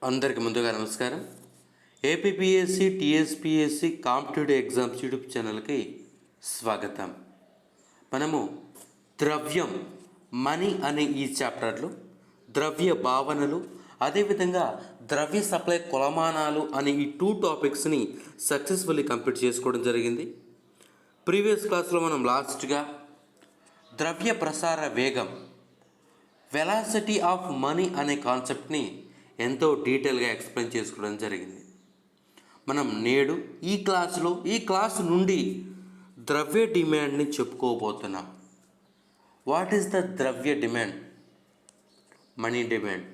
అందరికి ముందుగా నమస్కారం. APPSC TSPSC competitive exams YouTube ఛానల్కి స్వాగతం. మనము ద్రవ్యం మనీ అనే ఈ చాప్టర్లో ద్రవ్య భావనలు, అదేవిధంగా ద్రవ్య సప్లై కొలమానాలు అనే ఈ 2 టాపిక్స్ని సక్సెస్ఫుల్లీ కంప్లీట్ చేసుకోవడం జరిగింది. ప్రీవియస్ క్లాస్లో మనం లాస్ట్గా ద్రవ్య ప్రసార వేగం, వెలాసిటీ ఆఫ్ మనీ అనే కాన్సెప్ట్ని ఎంతో డీటెయిల్గా ఎక్స్ప్లెయిన్ చేసుకోవడం జరిగింది. మనం నేడు ఈ క్లాసు నుండి ద్రవ్య డిమాండ్ని చెప్పుకోబోతున్నాం. వాట్ ఈస్ ద ద్రవ్య డిమాండ్? Money demand.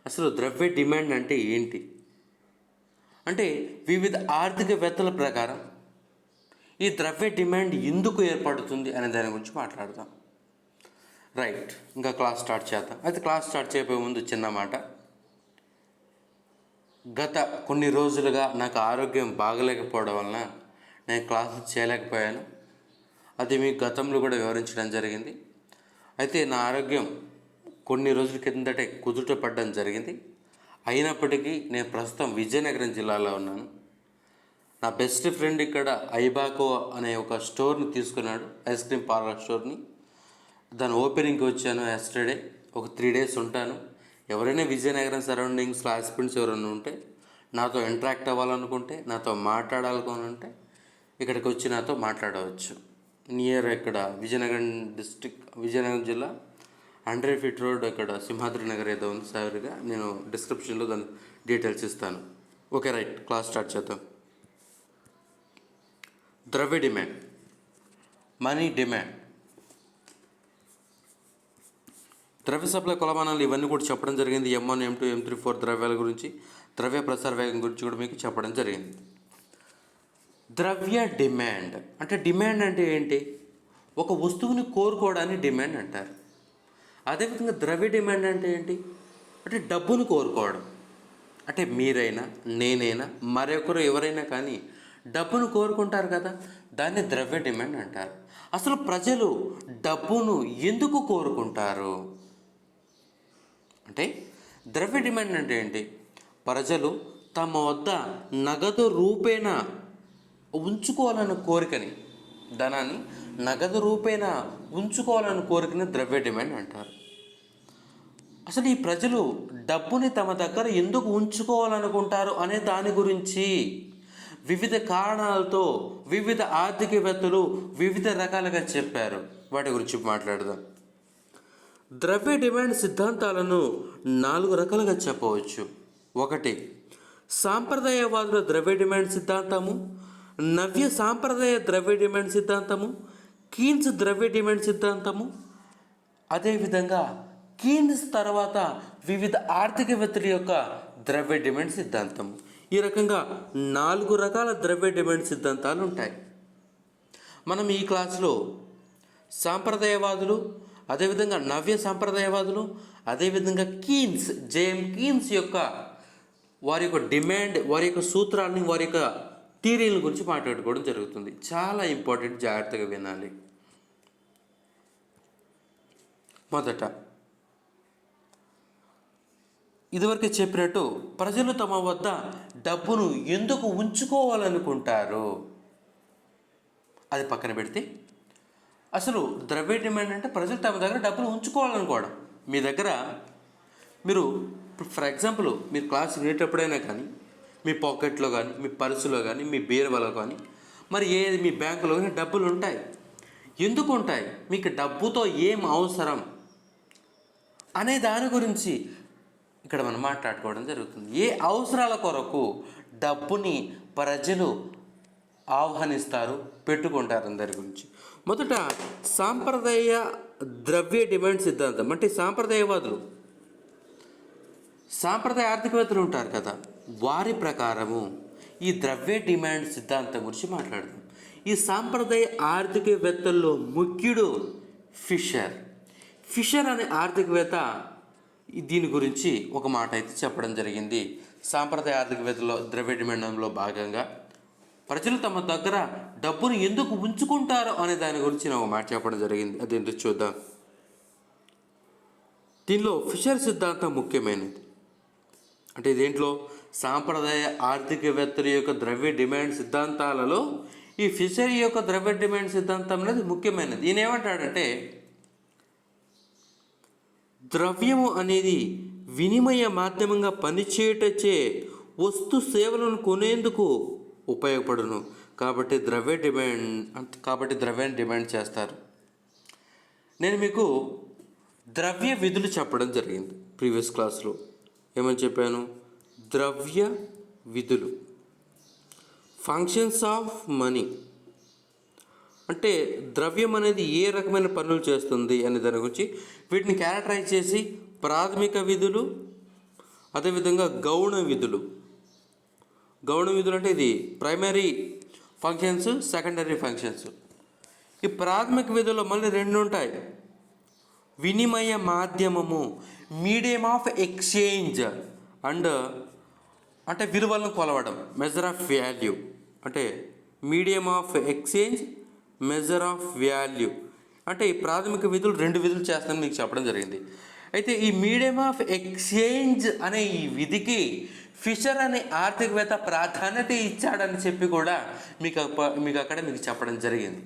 అసలు ద్రవ్య డిమాండ్ అంటే ఏంటి? అంటే వివిధ ఆర్థికవేత్తల ప్రకారం ఈ ద్రవ్య డిమాండ్ ఎందుకు ఏర్పడుతుంది అనే దాని గురించి మాట్లాడదాం. రైట్, ఇంకా క్లాస్ స్టార్ట్ చేద్దాం. అయితే క్లాస్ స్టార్ట్ చేయబోయే ముందు చిన్న మాట. గత కొన్ని రోజులుగా నాకు ఆరోగ్యం బాగలేకపోవడం వలన నేను క్లాసులు చేయలేకపోయాను. అది మీకు గతంలో కూడా వివరించడం జరిగింది. అయితే నా ఆరోగ్యం కొన్ని రోజుల కిందటే కుదుట పడడం జరిగింది. అయినప్పటికీ నేను ప్రస్తుతం విజయనగరం జిల్లాలో ఉన్నాను. నా బెస్ట్ ఫ్రెండ్ ఇక్కడ ఐబాకో అనే ఒక స్టోర్ని తీసుకున్నాడు, ఐస్ క్రీమ్ పార్లర్ స్టోర్ని. దాని ఓపెనింగ్కి వచ్చాను ఎస్టర్డే. ఒక 3 days ఉంటాను. ఎవరైనా విజయనగరం సరౌండింగ్స్లో ఆస్పిరెంట్స్ ఎవరైనా ఉంటే, నాతో ఇంటరాక్ట్ అవ్వాలనుకుంటే, నాతో మాట్లాడాలనుకుంటే ఇక్కడికి వచ్చి నాతో మాట్లాడవచ్చు. నియర్ ఇక్కడ విజయనగరం విజయనగరం జిల్లా 100 feet రోడ్, ఇక్కడ సింహాద్రి నగర్ ఏదో ఉంది సారిగా. నేను డిస్క్రిప్షన్లో దాని డీటెయిల్స్ ఇస్తాను. ఓకే, రైట్, క్లాస్ స్టార్ట్ చేద్దాం. ద్రవ్య డిమాండ్, మనీ డిమాండ్, ద్రవ్య సప్లై కొలమానాలు ఇవన్నీ కూడా చెప్పడం జరిగింది. M1, M2, M3, M4 ద్రవ్యాల గురించి, ద్రవ్య ప్రసార వేగం గురించి కూడా మీకు చెప్పడం జరిగింది. ద్రవ్య డిమాండ్ అంటే, డిమాండ్ అంటే ఏంటి? ఒక వస్తువుని కోరుకోవడాన్ని డిమాండ్ అంటారు. అదేవిధంగా ద్రవ్య డిమాండ్ అంటే ఏంటి? అంటే డబ్బును కోరుకోవడం. అంటే మీరైనా, నేనైనా, మరొకరు ఎవరైనా కానీ డబ్బును కోరుకుంటారు కదా, దాన్ని ద్రవ్య డిమాండ్ అంటారు. అసలు ప్రజలు డబ్బును ఎందుకు కోరుకుంటారు అంటే, ద్రవ్య డిమాండ్ అంటే ఏంటి? ప్రజలు తమ వద్ద నగదు రూపేణ ఉంచుకోవాలన్న కోరికని, ధనాన్ని నగదు రూపేణ ఉంచుకోవాలన్న కోరికని ద్రవ్య డిమాండ్ అంటారు. అసలు ఈ ప్రజలు డబ్బుని తమ దగ్గర ఎందుకు ఉంచుకోవాలనుకుంటారు అనే దాని గురించి వివిధ కారణాలతో వివిధ ఆర్థికవేత్తలు వివిధ రకాలుగా చెప్పారు. వాటి గురించి మాట్లాడదాం. ద్రవ్య డిమాండ్ సిద్ధాంతాలను 4 రకాలుగా చెప్పవచ్చు. 1, సాంప్రదాయవాదుల ద్రవ్య డిమాండ్ సిద్ధాంతము, నవ్య సాంప్రదాయ ద్రవ్య డిమాండ్ సిద్ధాంతము, కీన్స్ ద్రవ్య డిమాండ్ సిద్ధాంతము, అదేవిధంగా కీన్స్ తర్వాత వివిధ ఆర్థికవేత్తల యొక్క ద్రవ్య డిమాండ్ సిద్ధాంతము. ఈ రకంగా 4 రకాల ద్రవ్య డిమాండ్ సిద్ధాంతాలు ఉంటాయి. మనం ఈ క్లాస్లో సాంప్రదాయవాదులు, అదేవిధంగా నవ్య సాంప్రదాయవాదులు, అదేవిధంగా కీన్స్, జేఎం కీన్స్ యొక్క వారి యొక్క డిమాండ్, వారి యొక్క సూత్రాలని, వారి యొక్క థియరీల గురించి మాట్లాడుకోవడం జరుగుతుంది. చాలా ఇంపార్టెంట్, జాగ్రత్తగా వినాలి. మొదట, ఇదివరకే చెప్పినట్టు ప్రజలు తమ వద్ద డబ్బును ఎందుకు ఉంచుకోవాలనుకుంటారు అది పక్కన పెడితే, అసలు ద్రవ్య డిమాండ్ అంటే ప్రజలు తమ దగ్గర డబ్బులు ఉంచుకోవాలనుకోవడం. మీ దగ్గర మీరు ఫర్ ఎగ్జాంపుల్ మీరు క్లాస్ వినేటప్పుడైనా కానీ మీ పాకెట్లో కానీ, మీ పర్సులో కానీ, మీ బీరువాలో కానీ, మరి మీ బ్యాంకులో కానీ డబ్బులు ఉంటాయి. ఎందుకు ఉంటాయి? మీకు డబ్బుతో ఏం అవసరం అనే దాని గురించి ఇక్కడ మనం మాట్లాడుకోవడం జరుగుతుంది. ఏ అవసరాల కొరకు డబ్బుని ప్రజలు ఆహ్వానిస్తారు, పెట్టుకుంటారు అందరి గురించి. మొదట, సాంప్రదాయ ద్రవ్య డిమాండ్ సిద్ధాంతం అంటే సాంప్రదాయవాదులు, సాంప్రదాయ ఆర్థికవేత్తలు ఉంటారు కదా, వారి ప్రకారము ఈ ద్రవ్య డిమాండ్ సిద్ధాంతం గురించి మాట్లాడదాం. ఈ సాంప్రదాయ ఆర్థికవేత్తల్లో ముఖ్యుడు ఫిషర్ అనే ఆర్థికవేత్త దీని గురించి ఒక మాట అయితే చెప్పడం జరిగింది. సాంప్రదాయ ఆర్థికవేత్తలో ద్రవ్య డిమాండ్లో భాగంగా ప్రజలు తమ దగ్గర డబ్బును ఎందుకు ఉంచుకుంటారు అనే దాని గురించి నేను ఒక మాట చెప్పడం జరిగింది. అదేంటో చూద్దాం. దీనిలో ఫిషర్ సిద్ధాంతం ముఖ్యమైనది. అంటే దేంట్లో సాంప్రదాయ ఆర్థికవేత్తల యొక్క ద్రవ్య డిమాండ్ సిద్ధాంతాలలో ఈ ఫిషర్ యొక్క ద్రవ్య డిమాండ్ సిద్ధాంతం అనేది ముఖ్యమైనది. ఈయన ఏమంటాడంటే ద్రవ్యము అనేది వినిమయ మాధ్యమంగా పనిచేయటచే వస్తు సేవలను కొనేందుకు ఉపయోగపడును, కాబట్టి ద్రవ్యాన్ని డిమాండ్ చేస్తారు. నేను మీకు ద్రవ్య విధులు చెప్పడం జరిగింది ప్రీవియస్ క్లాస్లో. ఏమని చెప్పాను? ద్రవ్య విధులు, ఫంక్షన్స్ ఆఫ్ మనీ, అంటే ద్రవ్యం అనేది ఏ రకమైన పనులు చేస్తుంది అనే దాని గురించి వీటిని క్యారెక్టరైజ్ చేసి ప్రాథమిక విధులు, అదేవిధంగా గౌణ విధులు. గౌణ విధులు అంటే ఇది ప్రైమరీ ఫంక్షన్స్, సెకండరీ ఫంక్షన్స్. ఈ ప్రాథమిక విధుల్లో మళ్ళీ రెండు ఉంటాయి. వినిమయ మాధ్యమము, మీడియం ఆఫ్ ఎక్స్చేంజ్, అండ్ అంటే విలువలను కొలవడం, మెజర్ ఆఫ్ వాల్యూ. అంటే medium of exchange, measure of value. అంటే ఈ ప్రాథమిక విధులు రెండు విధులు చేస్తానని మీకు చెప్పడం జరిగింది. అయితే ఈ మీడియం ఆఫ్ ఎక్స్చేంజ్ అనే ఈ విధికి ఫిషర్ అనే ఆర్థికవేత్త ప్రాధాన్యత ఇచ్చాడని చెప్పి కూడా మీకు అక్కడ చెప్పడం జరిగింది.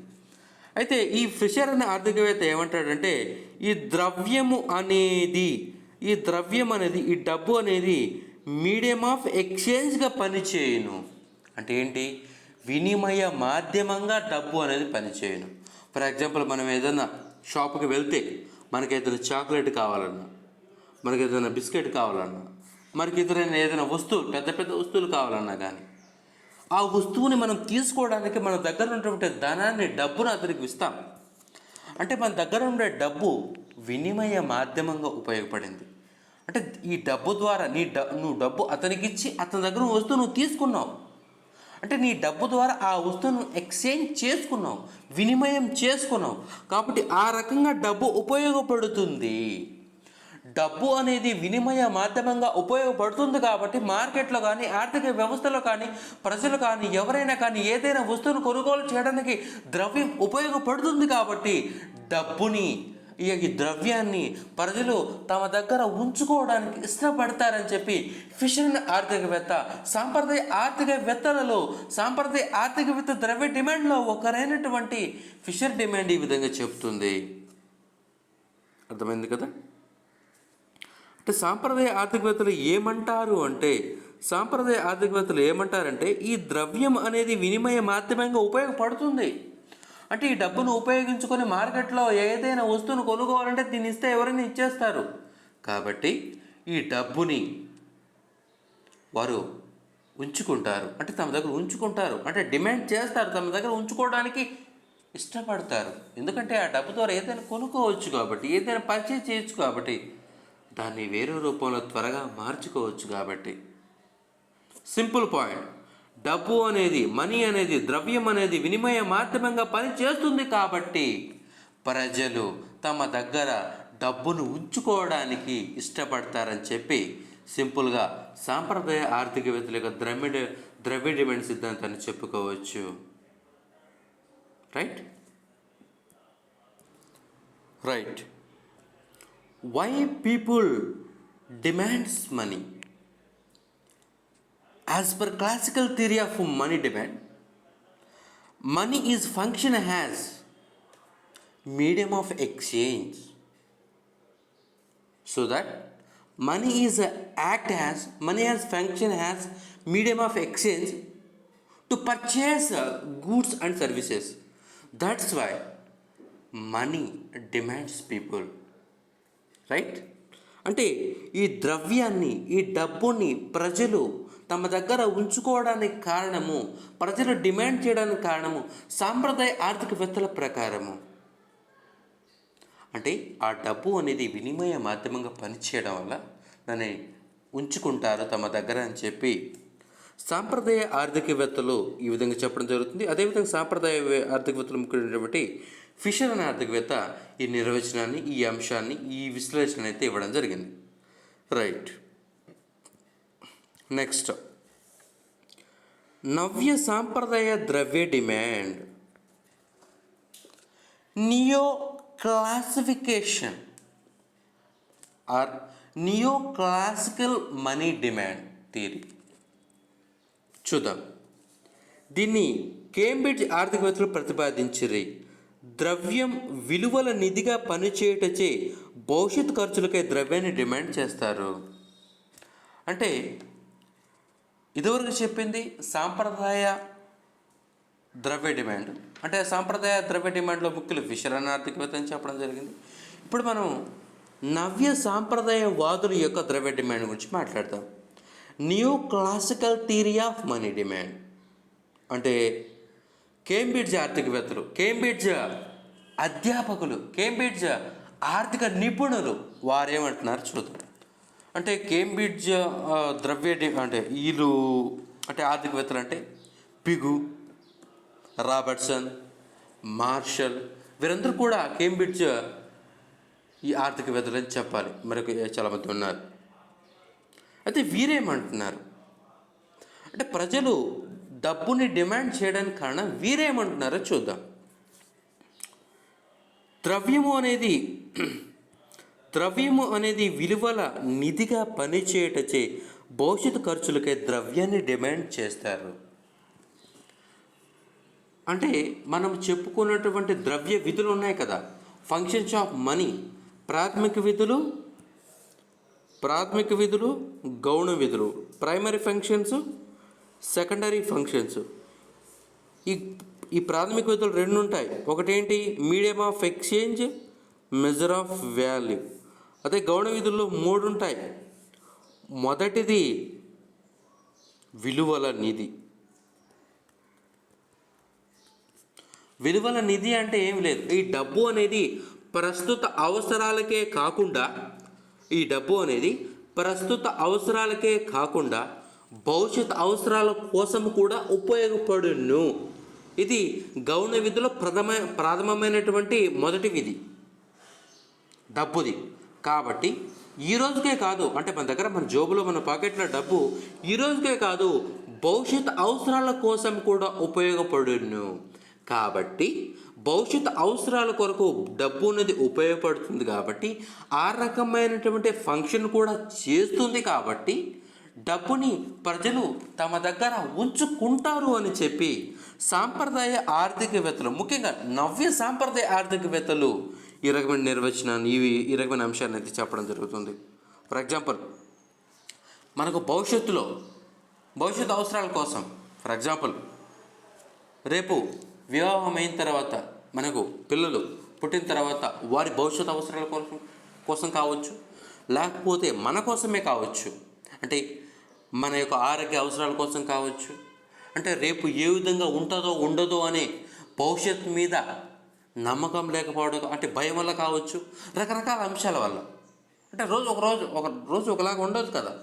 అయితే ఈ ఫిషర్ అనే ఆర్థికవేత్త ఏమంటాడంటే ఈ ద్రవ్యం అనేది ఈ డబ్బు అనేది మీడియం ఆఫ్ ఎక్స్చేంజ్గా పనిచేయను. అంటే ఏంటి? వినిమయ మాధ్యమంగా డబ్బు అనేది పనిచేయను. ఫర్ ఎగ్జాంపుల్, మనం ఏదైనా షాప్కి వెళ్తే మనకి ఏదైనా చాక్లెట్ కావాలన్నా, మనకి ఏదైనా బిస్కెట్ కావాలన్నా, మనకి ఏదైనా వస్తువు, పెద్ద పెద్ద వస్తువులు కావాలన్నా కానీ ఆ వస్తువుని మనం తీసుకోవడానికి మన దగ్గర ఉన్నటువంటి డబ్బును అతనికి ఇస్తాం. అంటే మన దగ్గర ఉండే డబ్బు వినిమయ మాధ్యమంగా ఉపయోగపడింది. అంటే ఈ డబ్బు ద్వారా నువ్వు డబ్బు అతనికి ఇచ్చి అతని దగ్గర వస్తువు నువ్వు తీసుకున్నావు. అంటే నీ డబ్బు ద్వారా ఆ వస్తువును ఎక్స్చేంజ్ చేసుకున్నావు, వినిమయం చేసుకున్నావు. కాబట్టి ఆ రకంగా డబ్బు ఉపయోగపడుతుంది. డబ్బు అనేది వినిమయ మాధ్యమంగా ఉపయోగపడుతుంది కాబట్టి మార్కెట్లో కానీ, ఆర్థిక వ్యవస్థలో కానీ, ప్రజలు కానీ, ఎవరైనా కానీ ఏదైనా వస్తువును కొనుగోలు చేయడానికి ద్రవ్యం ఉపయోగపడుతుంది. కాబట్టి ఈ ద్రవ్యాన్ని ప్రజలు తమ దగ్గర ఉంచుకోవడానికి ఇష్టపడతారని చెప్పి ఫిషర్ ఆర్థికవేత్త సాంప్రదాయ ఆర్థికవేత్త ద్రవ్య డిమాండ్లో ఒకరైనటువంటి ఫిషర్ డిమాండ్ ఈ విధంగా చెప్తుంది. అర్థమైంది కదా? అంటే సాంప్రదాయ ఆర్థికవేత్తలు ఏమంటారంటే ఈ ద్రవ్యం అనేది వినిమయ మాధ్యమంగా ఉపయోగపడుతుంది. అంటే ఈ డబ్బును ఉపయోగించుకొని మార్కెట్లో ఏదైనా వస్తువును కొనుక్కోవాలంటే దీన్ని ఇస్తే ఎవరైనా ఇచ్చేస్తారు. కాబట్టి ఈ డబ్బుని వారు ఉంచుకుంటారు. అంటే తమ దగ్గర ఉంచుకుంటారు, అంటే డిమాండ్ చేస్తారు, తమ దగ్గర ఉంచుకోవడానికి ఇష్టపడతారు. ఎందుకంటే ఆ డబ్బు ద్వారా ఏదైనా కొనుక్కోవచ్చు కాబట్టి, ఏదైనా పర్చేజ్ చేయొచ్చు కాబట్టి, దాన్ని వేరే రూపంలో త్వరగా మార్చుకోవచ్చు కాబట్టి. Simple point. డబ్బు అనేది, మనీ అనేది, ద్రవ్యం అనేది వినిమయ మాధ్యమంగా పనిచేస్తుంది కాబట్టి ప్రజలు తమ దగ్గర డబ్బును ఉంచుకోవడానికి ఇష్టపడతారని చెప్పి సింపుల్గా సాంప్రదాయ ఆర్థికవేత్తల యొక్క ద్రవ్య డిమాండ్ సిద్ధాంతాన్ని చెప్పుకోవచ్చు. Right. Why people demands money? As per classical theory of money demand, money is function as medium of exchange. So that money has function as medium of exchange to purchase goods and services. That's why money demands people. Right. అంటే ఈ ద్రవ్యాన్ని, ఈ డబ్బుని ప్రజలు తమ దగ్గర ఉంచుకోవడానికి కారణము, ప్రజలు డిమాండ్ చేయడానికి కారణము సాంప్రదాయ ఆర్థికవేత్తల ప్రకారము. అంటే ఆ డబ్బు అనేది వినిమయ మాధ్యమంగా పనిచేయడం వల్ల దాన్ని ఉంచుకుంటారు తమ దగ్గర అని చెప్పి సాంప్రదాయ ఆర్థికవేత్తలు ఈ విధంగా చెప్పడం జరుగుతుంది. అదేవిధంగా సాంప్రదాయ ఆర్థికవేత్తలు ముఖ్యమైనటువంటి ఫిషర్ అనే ఆర్థికవేత్త ఈ నిర్వచనాన్ని, ఈ అంశాన్ని, ఈ విశ్లేషణ అయితే ఇవ్వడం జరిగింది. రైట్. నెక్స్ట్, నవ్య సాంప్రదాయ ద్రవ్య demand. Neo classification or neo classical money demand theory. చూద్దాం. దీన్ని కేంబ్రిడ్జ్ ఆర్థికవేత్తలు ప్రతిపాదించిరి. ద్రవ్యం విలువల నిధిగా పనిచేయటచే భవిష్యత్ ఖర్చులకై ద్రవ్యాన్ని డిమాండ్ చేస్తారు. అంటే ఇదివరకు చెప్పింది సాంప్రదాయ ద్రవ్య డిమాండ్. అంటే సాంప్రదాయ ద్రవ్య డిమాండ్లో ముఖ్యులు ఫిషర్ అనే ఆర్థికవేత్త అని చెప్పడం జరిగింది. ఇప్పుడు మనం నవ్య సాంప్రదాయవాదుల యొక్క ద్రవ్య డిమాండ్ గురించి మాట్లాడతాం. New classical theory of money demand అంటే కేంబ్రిడ్జ్ ఆర్థికవేత్తలు, కేంబ్రిడ్జ్ అధ్యాపకులు, కేంబ్రిడ్జ్ ఆర్థిక నిపుణులు వారేమంటున్నారు చూద్దాం. అంటే కేంబ్రిడ్జ్ అంటే వీళ్ళు అంటే ఆర్థికవేత్తలు అంటే పిగు, రాబర్ట్సన్, మార్షల్ వీరందరూ కూడా కేంబ్రిడ్జ్ ఈ ఆర్థికవేత్తలు అని చెప్పాలి. మరొక చాలామంది ఉన్నారు. అయితే వీరేమంటున్నారు అంటే ప్రజలు డబ్బుని డిమాండ్ చేయడానికి కారణం వీరేమంటున్నారో చూద్దాం. ద్రవ్యము అనేది విలువల నిధిగా పనిచేయటచే భవిష్యత్తు ఖర్చులకై ద్రవ్యాన్ని డిమాండ్ చేస్తారు. అంటే మనం చెప్పుకున్నటువంటి ద్రవ్య విధులు ఉన్నాయి కదా, ఫంక్షన్స్ ఆఫ్ మనీ, ప్రాథమిక విధులు, గౌణ విధులు, ప్రైమరీ ఫంక్షన్స్, సెకండరీ ఫంక్షన్స్. ఈ ప్రాథమిక విధులు రెండు ఉంటాయి. ఒకటేంటి medium of exchange, measure of value. అదే గౌణ విధుల్లో మూడు ఉంటాయి. మొదటిది విలువల నిధి. విలువల నిధి అంటే ఏం లేదు, ఈ డబ్బు అనేది ప్రస్తుత అవసరాలకే కాకుండా భవిష్యత్ అవసరాల కోసం కూడా ఉపయోగపడును. ఇది గౌణ విధిలో ప్రాథమమైనటువంటి మొదటి విధి డబ్బుది. కాబట్టి ఈ రోజుకే కాదు, అంటే మన దగ్గర మన జోబులో మన పాకెట్లో డబ్బు ఈ రోజుకే కాదు భవిష్యత్ అవసరాల కోసం కూడా ఉపయోగపడును. కాబట్టి భవిష్యత్ అవసరాల కొరకు డబ్బు అనేది ఉపయోగపడుతుంది. కాబట్టి ఆ రకమైనటువంటి ఫంక్షన్ కూడా చేస్తుంది. కాబట్టి డబ్బుని ప్రజలు తమ దగ్గర ఉంచుకుంటారు అని చెప్పి సాంప్రదాయ ఆర్థికవేత్తలు, ముఖ్యంగా నవ్య సాంప్రదాయ ఆర్థికవేత్తలు ఈ రకమైన నిర్వచనాన్ని ఈ రకమైన అంశాన్ని అయితే చెప్పడం జరుగుతుంది. ఫర్ ఎగ్జాంపుల్ మనకు భవిష్యత్తు అవసరాల కోసం, ఫర్ ఎగ్జాంపుల్ రేపు వివాహం అయిన తర్వాత మనకు పిల్లలు పుట్టిన తర్వాత వారి భవిష్యత్ అవసరాల కోసం కావచ్చు, లేకపోతే మన కోసమే కావచ్చు, అంటే మన యొక్క ఆరోగ్య అవసరాల కోసం కావచ్చు, అంటే రేపు ఏ విధంగా ఉంటుందో ఉండదో అనే భవిష్యత్తు మీద నమ్మకం లేకపోవడం, అంటే భయం వల్ల కావచ్చు, రకరకాల అంశాల వల్ల. అంటే ఒక రోజు ఒకలాగా ఉండదు కదా.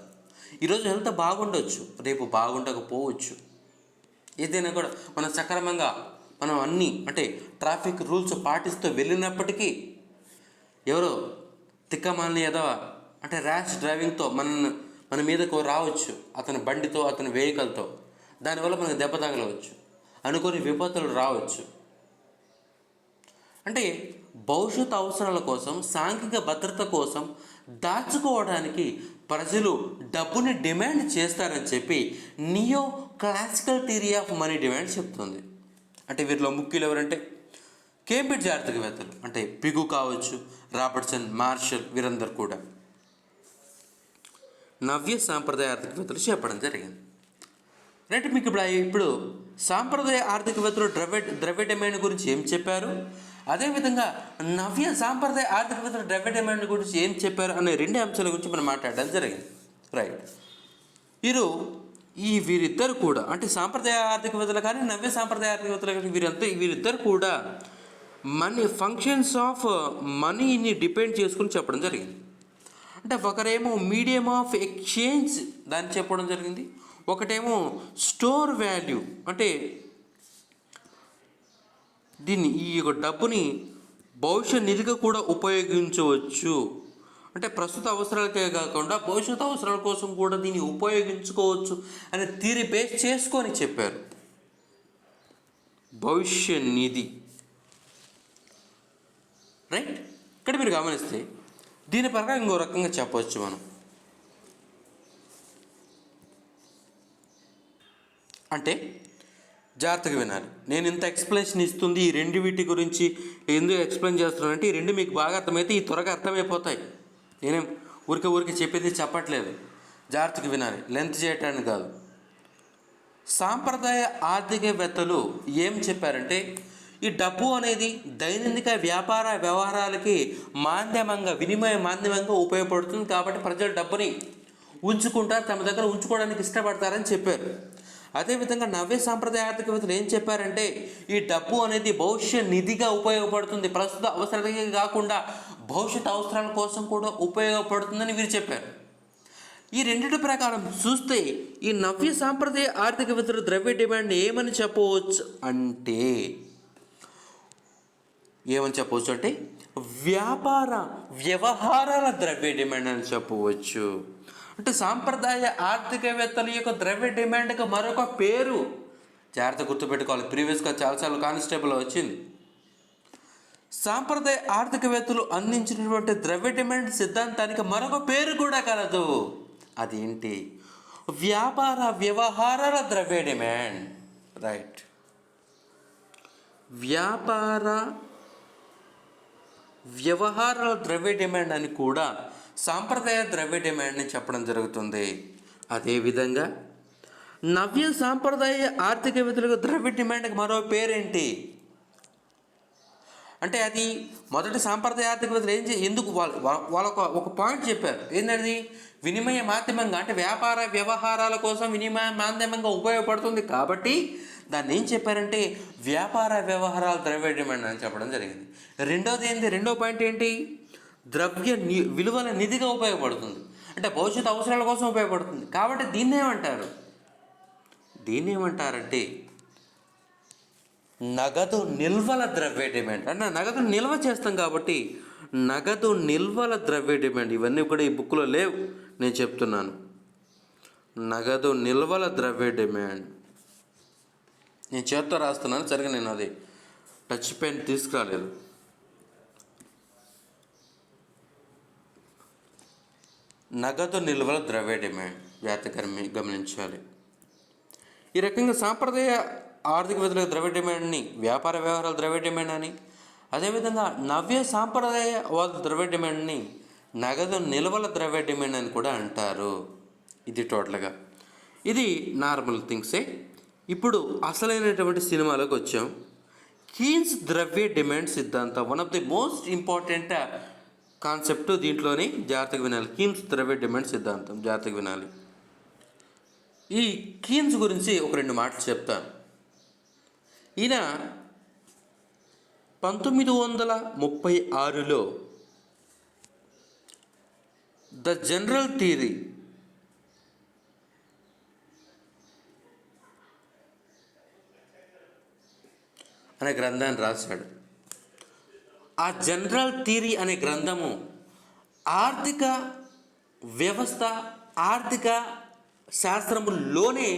ఈరోజు హెల్త్ బాగుండొచ్చు, రేపు బాగుండకపోవచ్చు. ఏదైనా కూడా మనం సక్రమంగా మనం అన్నీ అంటే ట్రాఫిక్ రూల్స్ పాటిస్తూ వెళ్ళినప్పటికీ ఎవరో తిక్కమాలని ఏదో అంటే ర్యాష్ డ్రైవింగ్తో మన మీదకు రావచ్చు, అతని బండితో, అతని వెహికల్తో. దానివల్ల మనకు దెబ్బ తగలవచ్చు, అనుకోని విపత్తులు రావచ్చు. అంటే భవిష్యత్ అవసరాల కోసం, సాంఘిక భద్రత కోసం దాచుకోవడానికి ప్రజలు డబ్బుని డిమాండ్ చేస్తారని చెప్పి neo classical theory of money demand చెప్తుంది. అంటే వీరిలో ముఖ్యులు ఎవరంటే కేంబ్రిడ్జ్ ఆర్థికవేత్తలు, అంటే పిగు కావచ్చు, రాబర్ట్సన్, మార్షల్ వీరందరూ కూడా నవ్య సాంప్రదాయ ఆర్థికవేత్తలు చెప్పడం జరిగింది. రైట్, మీకు ఇప్పుడు సాంప్రదాయ ఆర్థికవేత్తలు ద్రవ్య డిమాండ్ గురించి ఏం చెప్పారు, అదేవిధంగా నవ్య సాంప్రదాయ ఆర్థికవేత్తలు ద్రవ్య డిమాండ్ గురించి ఏం చెప్పారు అనే రెండు అంశాల గురించి మనం మాట్లాడడం జరిగింది. రైట్, వీరిద్దరు కూడా అంటే సాంప్రదాయ ఆర్థికవేత్తలు కానీ నవ్య సాంప్రదాయ ఆర్థికవేత్తలు కానీ వీరిద్దరు కూడా ఫంక్షన్స్ ఆఫ్ మనీని డిపెండ్ చేసుకుని చెప్పడం జరిగింది. అంటే ఒకరేమో మీడియం ఆఫ్ ఎక్స్చేంజ్ దాన్ని చెప్పడం జరిగింది, ఒకటేమో స్టోర్ వాల్యూ, అంటే ఈ డబ్బుని భవిష్యత్ నిధిగా కూడా ఉపయోగించవచ్చు. అంటే ప్రస్తుత అవసరాలకే కాకుండా భవిష్యత్ అవసరాల కోసం కూడా దీన్ని ఉపయోగించుకోవచ్చు అని థియరీ బేస్ చేసుకొని చెప్పారు. భవిష్య నిధి. రైట్, ఇక్కడ మీరు గమనిస్తే దీని ప్రకారం ఇంకో రకంగా చెప్పవచ్చు మనం. అంటే జాగ్రత్తగా వినాలి. నేను ఇంత ఎక్స్ప్లెనేషన్ ఇస్తుంది ఈ రెండు వీటి గురించి ఎందుకు ఎక్స్ప్లెయిన్ చేస్తున్నానంటే, ఈ రెండు మీకు బాగా అర్థమైతే ఈ త్వరగా అర్థమైపోతాయి. నేనేం ఊరికే చెప్పేది చెప్పట్లేదు. జాగ్రత్తగా వినాలి, లెంత్ చేయటానికి కాదు. సాంప్రదాయ ఆర్థికవేత్తలు ఏం చెప్పారంటే, ఈ డబ్బు అనేది దైనందిక వ్యాపార వ్యవహారాలకి వినిమయ మాధ్యమంగా ఉపయోగపడుతుంది. కాబట్టి ప్రజలు డబ్బుని ఉంచుకుంటారు, తమ దగ్గర ఉంచుకోవడానికి ఇష్టపడతారని చెప్పారు. అదేవిధంగా నవ్య సాంప్రదాయ ఆర్థికవేత్తలు ఏం చెప్పారంటే, ఈ డబ్బు అనేది భవిష్యత్ నిధిగా ఉపయోగపడుతుంది, ప్రస్తుత అవసరాలకే కాకుండా భవిష్యత్ అవసరాల కోసం కూడా ఉపయోగపడుతుందని వీరు చెప్పారు. ఈ రెండింటి ప్రకారం చూస్తే ఈ నవ్య సాంప్రదాయ ఆర్థికవేత్తలు ద్రవ్య డిమాండ్ ఏమని చెప్పవచ్చు అంటే వ్యాపార వ్యవహారాల ద్రవ్య డిమాండ్ అని చెప్పవచ్చు. అంటే సాంప్రదాయ ఆర్థికవేత్తల యొక్క ద్రవ్య డిమాండ్కి మరొక పేరు, జాగ్రత్త గుర్తుపెట్టుకోవాలి, ప్రీవియస్గా చాలాసార్లు కానిస్టేబుల్లో వచ్చింది. సాంప్రదాయ ఆర్థికవేత్తలు అందించినటువంటి ద్రవ్య డిమాండ్ సిద్ధాంతానికి మరొక పేరు కూడా కలదు. అదేంటి? వ్యాపార వ్యవహారాల ద్రవ్య డిమాండ్. రైట్, వ్యాపార వ్యవహారాల ద్రవ్య డిమాండ్ అని కూడా సాంప్రదాయ ద్రవ్య డిమాండ్ని చెప్పడం జరుగుతుంది. అదేవిధంగా నవ్య సాంప్రదాయ ఆర్థికవేత్తలకు ద్రవ్య డిమాండ్కి మరో పేరేంటి అంటే, అది మొదటి సాంప్రదాయ ఆర్థికవేత్తలు ఎందుకు వాళ్ళ ఒక పాయింట్ చెప్పారు. ఏంటది? వినిమయ మాధ్యమంగా, అంటే వ్యాపార వ్యవహారాల కోసం వినిమయ మాధ్యమంగా ఉపయోగపడుతుంది కాబట్టి దాన్ని ఏం చెప్పారంటే వ్యాపార వ్యవహారాల ద్రవ్య డిమాండ్ అని చెప్పడం జరిగింది. రెండో పాయింట్ ఏంటి? విలువల నిధిగా ఉపయోగపడుతుంది, అంటే భవిష్యత్ అవసరాల కోసం ఉపయోగపడుతుంది కాబట్టి దీన్ని ఏమంటారంటే నగదు నిల్వల ద్రవ్య డిమాండ్. అంటే నగదు నిల్వ చేస్తాం కాబట్టి నగదు నిల్వల ద్రవ్య డిమాండ్. ఇవన్నీ కూడా ఈ బుక్లో లేవు, నేను చెప్తున్నాను. నగదు నిల్వల ద్రవ్య డిమాండ్ నేను చేత్తో రాస్తున్నాను, సరిగా నేను అది టచ్ పెన్ తీసుకురాలేదు. నగదు నిల్వల ద్రవ్య డిమాండ్ జాగ్రత్తగా గమనించాలి. ఈ రకంగా సాంప్రదాయ ఆర్థికవేత్తల ద్రవ్య డిమాండ్ని వ్యాపార వ్యవహారాల ద్రవ్య డిమాండ్ అని, అదేవిధంగా నవ్య సాంప్రదాయవాద ద్రవ్య డిమాండ్ని నగదు నిల్వల ద్రవ్య డిమాండ్ అని కూడా అంటారు. ఇది టోటల్గా ఇది నార్మల్ థింగ్సే. ఇప్పుడు అసలైనటువంటి సినిమాలోకి వచ్చాం. కీన్స్ ద్రవ్య డిమాండ్ సిద్ధాంతం one of the most important concept. దీంట్లోని జాగ్రత్తగా వినాలి. కీన్స్ ద్రవ్య డిమాండ్ సిద్ధాంతం జాగ్రత్తగా వినాలి. ఈ కీన్స్ గురించి ఒక 2 మాటలు చెప్తాను. ఈయన 1936లో ద జనరల్ థియరీ అనే గ్రంథాన్ని రాశాడు. ఆ జనరల్ థియరీ అనే గ్రంథము ఆర్థిక వ్యవస్థ, ఆర్థిక శాస్త్రములోనే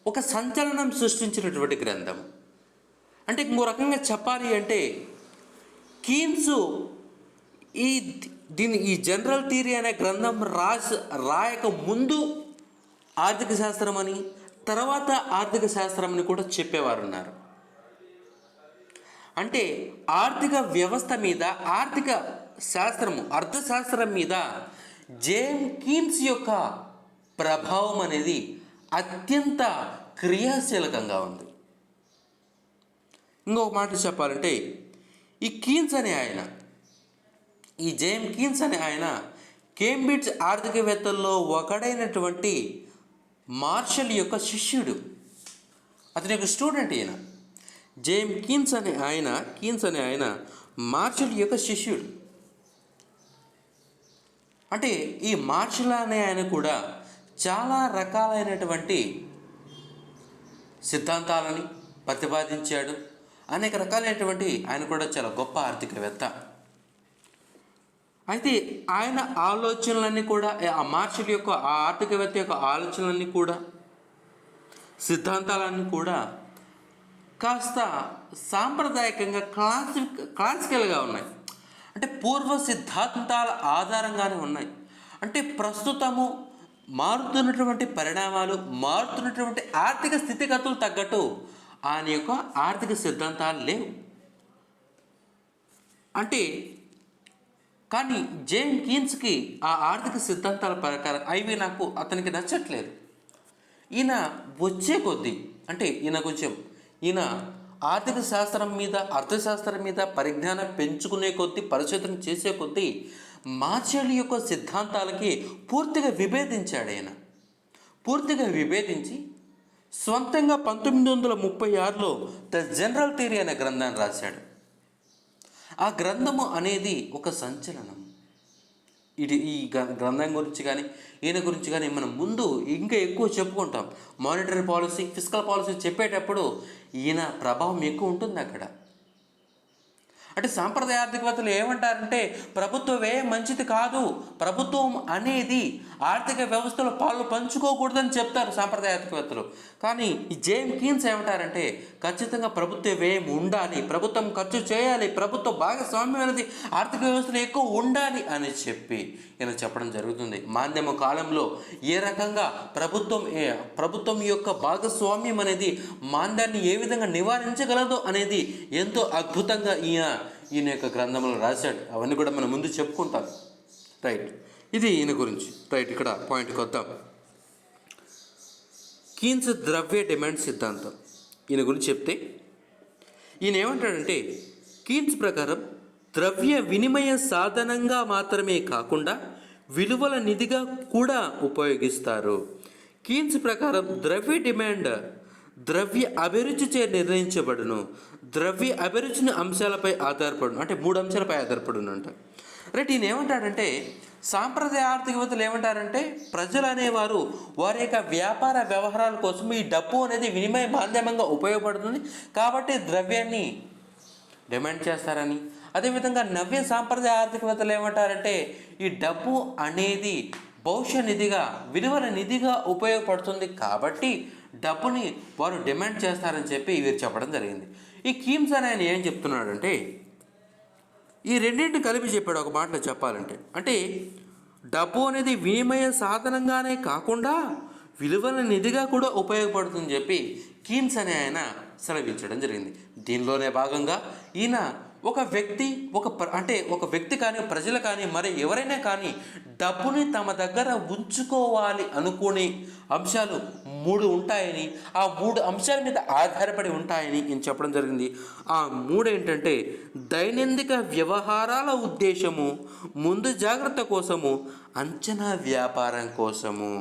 ఒక సంచలనం సృష్టించినటువంటి గ్రంథం. అంటే ఇంకో రకంగా చెప్పాలి అంటే కీన్స్ ఈ జనరల్ థియరీ అనే గ్రంథం రాయక ముందు ఆర్థిక శాస్త్రం అని, తర్వాత ఆర్థిక శాస్త్రం అని కూడా చెప్పేవారు ఉన్నారు. అంటే ఆర్థిక వ్యవస్థ మీద, ఆర్థిక శాస్త్రము, అర్థశాస్త్రం మీద జేమ్స్ కీన్స్ యొక్క ప్రభావం అనేది అత్యంత క్రియాశీలకంగా ఉంది. ఇంకొక మాట చెప్పాలంటే ఈ జేమ్స్ కీన్స్ అనే ఆయన కేంబ్రిడ్జ్ ఆర్థికవేత్తల్లో ఒకడైనటువంటి మార్షల్ యొక్క శిష్యుడు. అతని యొక్క స్టూడెంట్ ఈయన. జేమ్స్ కీన్స్ అనే ఆయన మార్షల్ యొక్క శిష్యుడు. అంటే ఈ మార్షల్ అనే ఆయన కూడా చాలా రకాలైనటువంటి సిద్ధాంతాలని ప్రతిపాదించాడు. అనేక రకాలైనటువంటి ఆయన కూడా చాలా గొప్ప ఆర్థికవేత్త. అయితే ఆయన ఆలోచనలన్నీ కూడా, ఆ మార్షల్ యొక్క, ఆ ఆర్థికవేత్త యొక్క ఆలోచనలన్నీ కూడా, సిద్ధాంతాలన్నీ కూడా కాస్త సాంప్రదాయకంగా క్లాసికల్గా ఉన్నాయి. అంటే పూర్వ సిద్ధాంతాల ఆధారంగానే ఉన్నాయి. అంటే ప్రస్తుతము మారుతున్నటువంటి పరిణామాలు, మారుతున్నటువంటి ఆర్థిక స్థితిగతులు తగ్గట్టు ఆయన యొక్క ఆర్థిక సిద్ధాంతాలు లేవు. అంటే కానీ జేమ్ కీన్స్కి ఆ ఆర్థిక సిద్ధాంతాల ప్రకారం నాకు అతనికి నచ్చట్లేదు. ఈయన వచ్చే కొద్దీ అంటే ఈయన ఆర్థిక శాస్త్రం మీద, అర్థశాస్త్రం మీద పరిజ్ఞానం పెంచుకునే కొద్దీ, పరిశోధన చేసే కొద్దీ మార్షల్ యొక్క సిద్ధాంతాలకి పూర్తిగా విభేదించాడు. పూర్తిగా విభేదించి స్వంతంగా 1936లో ద జనరల్ థియరీ అనే గ్రంథాన్ని రాశాడు. ఆ గ్రంథము అనేది ఒక సంచలనం. ఈ గ్రంథం గురించి కానీ ఈయన గురించి కానీ మనం ముందు ఇంకా ఎక్కువ చెప్పుకుంటాం. మానిటరీ పాలసీ, ఫిస్కల్ పాలసీ చెప్పేటప్పుడు ఈయన ప్రభావం ఎక్కువ ఉంటుంది అక్కడ. అంటే సాంప్రదాయ ఆర్థికవేత్తలు ఏమంటారంటే ప్రభుత్వ వ్యయం మంచిది కాదు, ప్రభుత్వం అనేది ఆర్థిక వ్యవస్థలో పాలు పంచుకోకూడదని చెప్తారు సాంప్రదాయ ఆర్థికవేత్తలు. కానీ ఈ జేమ్ కీన్స్ ఏమంటారంటే ఖచ్చితంగా ప్రభుత్వ వ్యయం ఉండాలి, ప్రభుత్వం ఖర్చు చేయాలి, ప్రభుత్వ భాగస్వామ్యం అనేది ఆర్థిక వ్యవస్థలో ఎక్కువ ఉండాలి అని చెప్పి ఈయన చెప్పడం జరుగుతుంది. మాధ్యమ కాలంలో ఏ రకంగా ప్రభుత్వం యొక్క భాగస్వామ్యం అనేది మాంద్యాన్ని ఏ విధంగా నివారించగలదో అనేది ఎంతో అద్భుతంగా ఈయన యొక్క గ్రంథంలో రాశాడు. అవన్నీ కూడా మనం ముందు చెప్పుకుంటాం. రైట్, ఇది ఈయన గురించి. రైట్, ఇక్కడ పాయింట్కి వద్దాం. కీన్స్ ద్రవ్య డిమాండ్ సిద్ధాంతం ఈయన గురించి చెప్తే ఈయన ఏమంటాడంటే కీన్స్ ప్రకారం ద్రవ్య వినిమయ సాధనంగా మాత్రమే కాకుండా విలువల నిధిగా కూడా ఉపయోగిస్తారు. కీన్స్ ప్రకారం ద్రవ్య డిమాండ్ ద్రవ్య అభిరుచిచే నిర్ణయించబడును. ద్రవ్య అభిరుచిని అంశాలపై ఆధారపడును, అంటే 3 అంశాలపై ఆధారపడును అంట. రైట్, ఈయన ఏమంటాడంటే సాంప్రదాయ ఆర్థికవేత్తలు ఏమంటారంటే ప్రజలు అనేవారు వారి యొక్క వ్యాపార వ్యవహారాల కోసం ఈ డబ్బు అనేది వినిమయ మాధ్యమంగా ఉపయోగపడుతుంది కాబట్టి ద్రవ్యాన్ని డిమాండ్ చేస్తారని. అదేవిధంగా నవ్య సాంప్రదాయ ఆర్థికవేత్తలు ఏమంటారంటే ఈ డబ్బు అనేది భవిష్య నిధిగా, విలువల నిధిగా ఉపయోగపడుతుంది కాబట్టి డబ్బుని వారు డిమాండ్ చేస్తారని చెప్పి వీరు చెప్పడం జరిగింది. ఈ కీన్స్ అని ఆయన ఏం చెప్తున్నాడంటే ఈ రెండింటిని కలిపి చెప్పాడు ఒక మాటలో చెప్పాలంటే. అంటే డబ్బు అనేది వినిమయ సాధనంగానే కాకుండా విలువల నిధిగా కూడా ఉపయోగపడుతుందని చెప్పి కీన్స్ అనే ఆయన సెలవించడం జరిగింది. దీనిలోనే భాగంగా ఈయన ఒక వ్యక్తి కానీ ప్రజలు కానీ మరి ఎవరైనా కానీ డబ్బుని తమ దగ్గర ఉంచుకోవాలి అనుకునే అంశాలు 3 ఉంటాయని, ఆ 3 అంశాల మీద ఆధారపడి ఉంటాయని నేను చెప్పడం జరిగింది. ఆ 3 ఏంటంటే దైనందిక వ్యవహారాల ఉద్దేశము, ముందు జాగ్రత్త కోసము, అంచనా వ్యాపారం కోసము.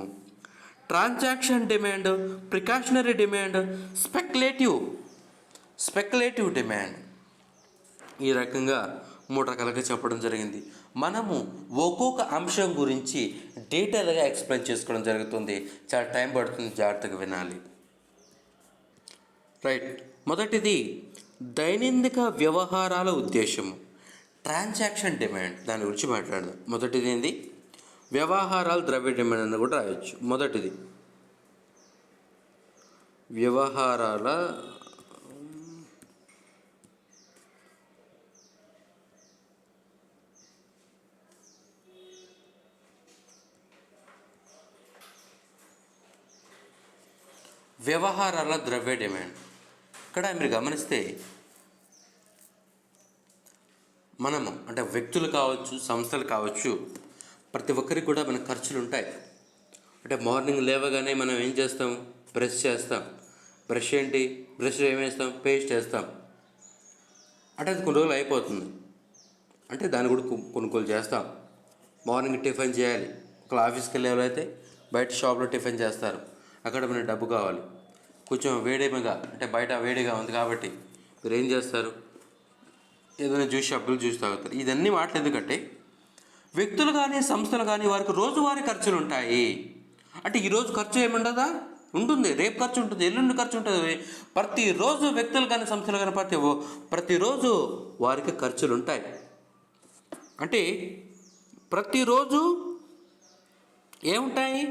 Transaction demand, precautionary demand, speculative demand. ఈ రకంగా 3 రకాలుగా చెప్పడం జరిగింది. మనము ఒక్కొక్క అంశం గురించి డీటెయిల్గా ఎక్స్ప్లెయిన్ చేసుకోవడం జరుగుతుంది. చాలా టైం పడుతుంది, జాగ్రత్తగా వినాలి. రైట్, మొదటిది దైనందిక వ్యవహారాల ఉద్దేశము, ట్రాన్సాక్షన్ డిమాండ్. దాని గురించి మాట్లాడదాం. మొదటిది ఏంది? వ్యవహారాలు ద్రవ్య డిమాండ్ అని కూడా రాయొచ్చు. మొదటిది వ్యవహారాల ద్రవ్య డిమాండ్. ఇక్కడ మీరు గమనిస్తే మనము అంటే వ్యక్తులు కావచ్చు, సంస్థలు కావచ్చు, ప్రతి ఒక్కరికి కూడా మన ఖర్చులు ఉంటాయి. అంటే మార్నింగ్ లేవగానే మనం ఏం చేస్తాం? బ్రష్ చేస్తాం. బ్రష్ ఏమేస్తాం? పేస్ట్ వేస్తాం. అంటే అది కొన్ని రోజులు అయిపోతుంది. అంటే దాన్ని కూడా కొనుగోలు చేస్తాం. మార్నింగ్ టిఫిన్ చేయాలి. ఒకళ్ళు ఆఫీస్కి వెళ్ళే అయితే బయట షాప్లో టిఫిన్ చేస్తారు. అక్కడ మనకి డబ్బు కావాలి. కొంచెం వేడిగా అంటే బయట వేడిగా ఉంది కాబట్టి మీరు ఏం చేస్తారు? ఏదైనా జ్యూస్ షాపులు జ్యూస్ తాగుతారు. ఇదన్నీ మాటలు ఎందుకంటే వ్యక్తులు కానీ సంస్థలు కానీ వారికి రోజువారీ ఖర్చులు ఉంటాయి. అంటే ఈరోజు ఖర్చు ఏముండదా? ఉంటుంది. రేపు ఖర్చు ఉంటుంది, ఎల్లుండి ఖర్చు ఉంటుంది. ప్రతిరోజు వ్యక్తులు కానీ సంస్థలు కానీ ప్రతిరోజు వారికి ఖర్చులు ఉంటాయి. అంటే ప్రతిరోజు ఏముంటాయి?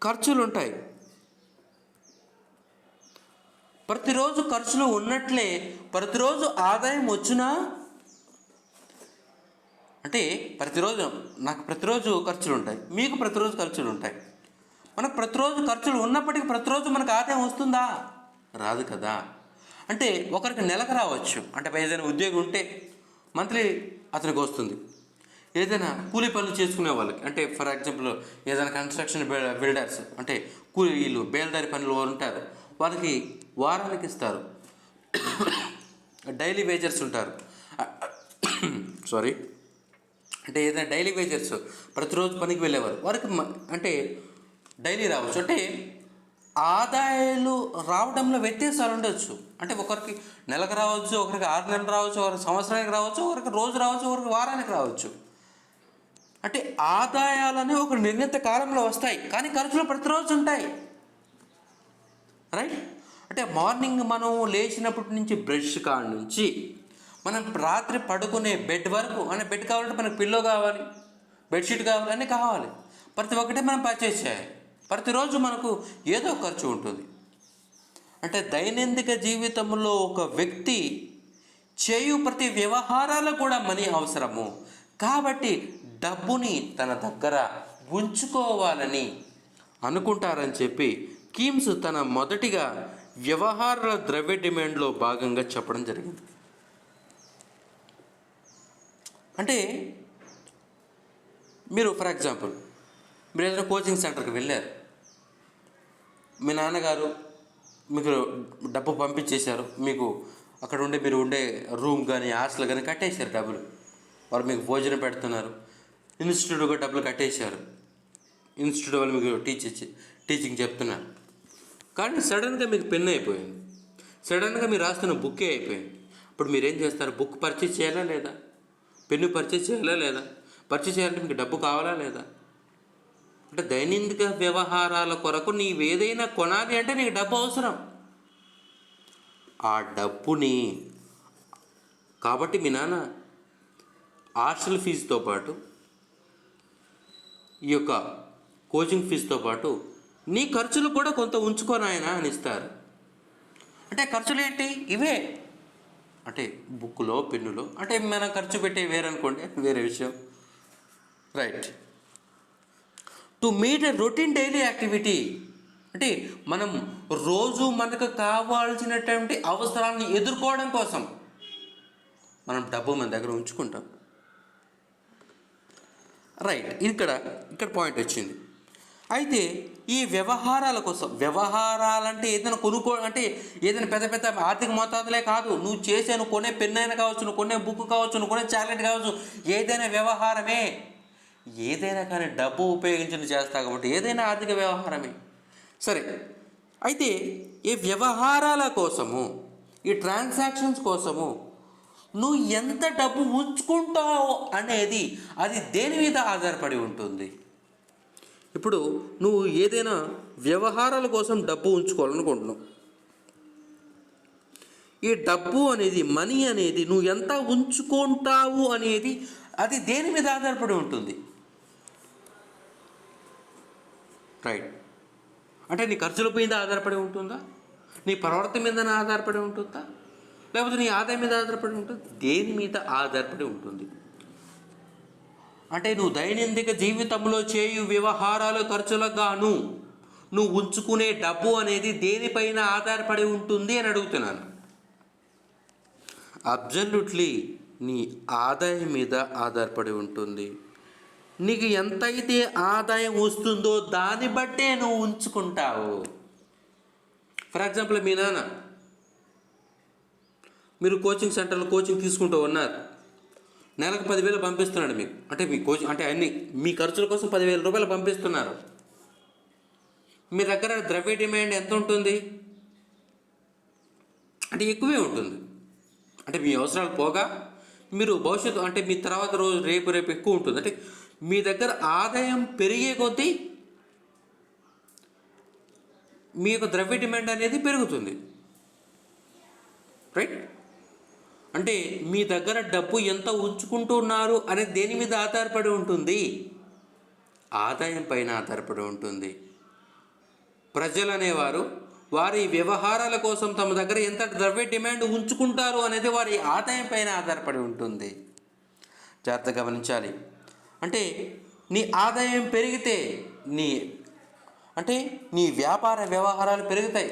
ఖర్చులు ఉంటాయి. ప్రతిరోజు ఖర్చులు ఉన్నట్లే ప్రతిరోజు ఆదాయం వచ్చినా అంటే ప్రతిరోజు నాకు ప్రతిరోజు ఖర్చులు ఉంటాయి, మీకు ప్రతిరోజు ఖర్చులు ఉంటాయి. మనకు ప్రతిరోజు ఖర్చులు ఉన్నప్పటికీ ప్రతిరోజు మనకు ఆదాయం వస్తుందా? రాదు కదా. అంటే ఒకరికి నెలకు రావచ్చు, అంటే ఏదైనా ఉద్యోగం ఉంటే మంత్లీ అతనికి వస్తుంది. ఏదైనా కూలీ పనులు చేసుకునే వాళ్ళకి, అంటే ఫర్ ఎగ్జాంపుల్ ఏదైనా కన్స్ట్రక్షన్ బిల్డర్స్, అంటే కూలీ వీళ్ళు బేల్దారి పనులు ఉంటారు, వాళ్ళకి వారానికి ఇస్తారు. డైలీ వేజర్స్ ఉంటారు, సారీ, అంటే ఏదైనా డైలీ వేజర్స్ ప్రతిరోజు పనికి వెళ్ళేవారు, వారికి అంటే డైలీ రావచ్చు. అంటే ఆదాయాలు రావడంలో వ్యత్యాసాలు ఉండొచ్చు. అంటే ఒకరికి నెలకు రావచ్చు, ఒకరికి 6 నెలలు రావచ్చు, ఒకరికి సంవత్సరానికి రావచ్చు, ఒకరికి రోజు రావచ్చు, ఒకరికి వారానికి రావచ్చు. అంటే ఆదాయాలని ఒక నిర్ణీత కాలంలో వస్తాయి, కానీ ఖర్చులు ప్రతిరోజు ఉంటాయి. రైట్. అంటే మార్నింగ్ మనం లేచినప్పటి నుంచి బ్రష్ కాడ నుంచి మనం రాత్రి పడుకునే బెడ్ వరకు, అంటే బెడ్ కావాలంటే మనకు పిల్లో కావాలి, బెడ్షీట్ కావాలి, అన్నీ కావాలి. ప్రతి ఒక్కటే మనం పర్చేస్ చేయాలి. ప్రతిరోజు మనకు ఏదో ఖర్చు ఉంటుంది. అంటే దైనందిక జీవితంలో ఒక వ్యక్తి చేయు ప్రతి వ్యవహారాలకు కూడా మనీ అవసరము. కాబట్టి డబ్బుని తన దగ్గర ఉంచుకోవాలని అనుకుంటారని చెప్పి కీమ్స్ తన మొదటిగా వ్యవహారాల ద్రవ్య డిమాండ్లో భాగంగా చెప్పడం జరిగింది. అంటే మీరు ఫర్ ఎగ్జాంపుల్ మీరు ఏదైనా కోచింగ్ సెంటర్కి వెళ్ళారు, మీ నాన్నగారు మీకు డబ్బు పంపించేశారు, మీకు అక్కడ మీరు ఉండే రూమ్ కానీ హాస్టల్ కానీ కట్టేశారు డబ్బులు, వారు మీకు భోజనం పెడుతున్నారు, ఇన్స్టిట్యూట్గా డబ్బులు కట్టేశారు, ఇన్స్టిట్యూట్ వాళ్ళు మీకు టీచింగ్ చెప్తున్నారు. కానీ సడన్గా మీకు పెన్ అయిపోయింది, సడన్గా మీరు రాస్తున్న బుక్కే అయిపోయింది. ఇప్పుడు మీరేం చేస్తారు? బుక్ పర్చేజ్ చేయాలా లేదా? పెన్ను పర్చేజ్ చేయాలా లేదా? పర్చేజ్ చేయాలంటే మీకు డబ్బు కావాలా లేదా? అంటే దైనందిక వ్యవహారాల కొరకు నీవేదైనా కొనాలి అంటే నీకు డబ్బు అవసరం. ఆ డబ్బుని కాబట్టి మీ నాన్న హాస్టల్ ఫీజుతో పాటు ఈ యొక్క కోచింగ్ ఫీజుతో పాటు నీ ఖర్చులు కూడా కొంత ఉంచుకోనాయనా అని ఇస్తారు. అంటే ఖర్చులు ఏంటి? ఇవే. అంటే బుక్కులో పెన్నులో, అంటే మనం ఖర్చు పెట్టే వేరనుకోండి, వేరే విషయం. Right. To meet a routine daily activity, అంటే మనం రోజు మనకు కావాల్సినటువంటి అవసరాలను ఎదుర్కోవడం కోసం మనం డబ్బు మన దగ్గర ఉంచుకుంటాం. రైట్. ఇక్కడ పాయింట్ వచ్చింది. అయితే ఈ వ్యవహారాల కోసం, వ్యవహారాలంటే ఏదైనా అంటే ఏదైనా పెద్ద పెద్ద ఆర్థిక మోతాదులే కాదు, నువ్వు కొనే పెన్ అయినా కావచ్చు, నువ్వు కొనే బుక్ కావచ్చు, నువ్వు కొనే చాక్లెట్ కావచ్చు, ఏదైనా వ్యవహారమే. ఏదైనా కానీ డబ్బు ఉపయోగించి చేస్తావు కాబట్టి ఏదైనా ఆర్థిక వ్యవహారమే. సరే, అయితే ఈ వ్యవహారాల కోసము, ఈ ట్రాన్సాక్షన్స్ కోసము నువ్వు ఎంత డబ్బు ఉంచుకుంటావు అనేది అది దేని మీద ఆధారపడి ఉంటుంది. ఇప్పుడు నువ్వు ఏదైనా వ్యవహారాల కోసం డబ్బు ఉంచుకోవాలనుకుంటున్నావు. ఈ డబ్బు అనేది, మనీ అనేది నువ్వు ఎంత ఉంచుకుంటావు అనేది అది దేని మీద ఆధారపడి ఉంటుంది. రైట్. అంటే నీ ఖర్చుల మీద ఆధారపడి ఉంటుందా, నీ ప్రవర్తన మీద ఆధారపడి ఉంటుందా, లేకపోతే నీ ఆదాయం మీద ఆధారపడి ఉంటుంది? దేని మీద ఆధారపడి ఉంటుంది? అంటే నువ్వు దైనందిక జీవితంలో చేయు వ్యవహారాల ఖర్చులకు గాను నువ్వు ఉంచుకునే డబ్బు అనేది దేనిపైన ఆధారపడి ఉంటుంది అని అడుగుతున్నాను. అబ్జల్యూట్లీ నీ ఆదాయం మీద ఆధారపడి ఉంటుంది. నీకు ఎంతైతే ఆదాయం వస్తుందో దాన్ని బట్టే నువ్వు ఉంచుకుంటావు. ఫర్ ఎగ్జాంపుల్, మీ నాన్న మీరు కోచింగ్ సెంటర్లో కోచింగ్ తీసుకుంటూ ఉన్నారు, నెలకు 10,000 పంపిస్తున్నాడు మీకు. అంటే మీ కోచింగ్ అంటే అన్ని మీ ఖర్చుల కోసం 10,000 రూపాయలు పంపిస్తున్నారు. మీ దగ్గర ద్రవ్య డిమాండ్ ఎంత ఉంటుంది? అంటే ఎక్కువే ఉంటుంది. అంటే మీ అవసరాలు పోగా మీరు భవిష్యత్తు, అంటే మీ తర్వాత రోజు రేపు ఎక్కువ ఉంటుంది. అంటే మీ దగ్గర ఆదాయం పెరిగే కొద్దీ మీ యొక్క ద్రవ్య డిమాండ్ అనేది పెరుగుతుంది. రైట్. అంటే మీ దగ్గర డబ్బు ఎంత ఉంచుకుంటున్నారు అనేది దేని మీద ఆధారపడి ఉంటుంది? ఆదాయం పైన ఆధారపడి ఉంటుంది. ప్రజలు అనేవారు వారి వ్యవహారాల కోసం తమ దగ్గర ఎంత ద్రవ్య డిమాండ్ ఉంచుకుంటారు అనేది వారి ఆదాయం పైన ఆధారపడి ఉంటుంది. జాగ్రత్తగా గమనించాలి. అంటే నీ ఆదాయం పెరిగితే నీ అంటే నీ వ్యాపార వ్యవహారాలు పెరుగుతాయి.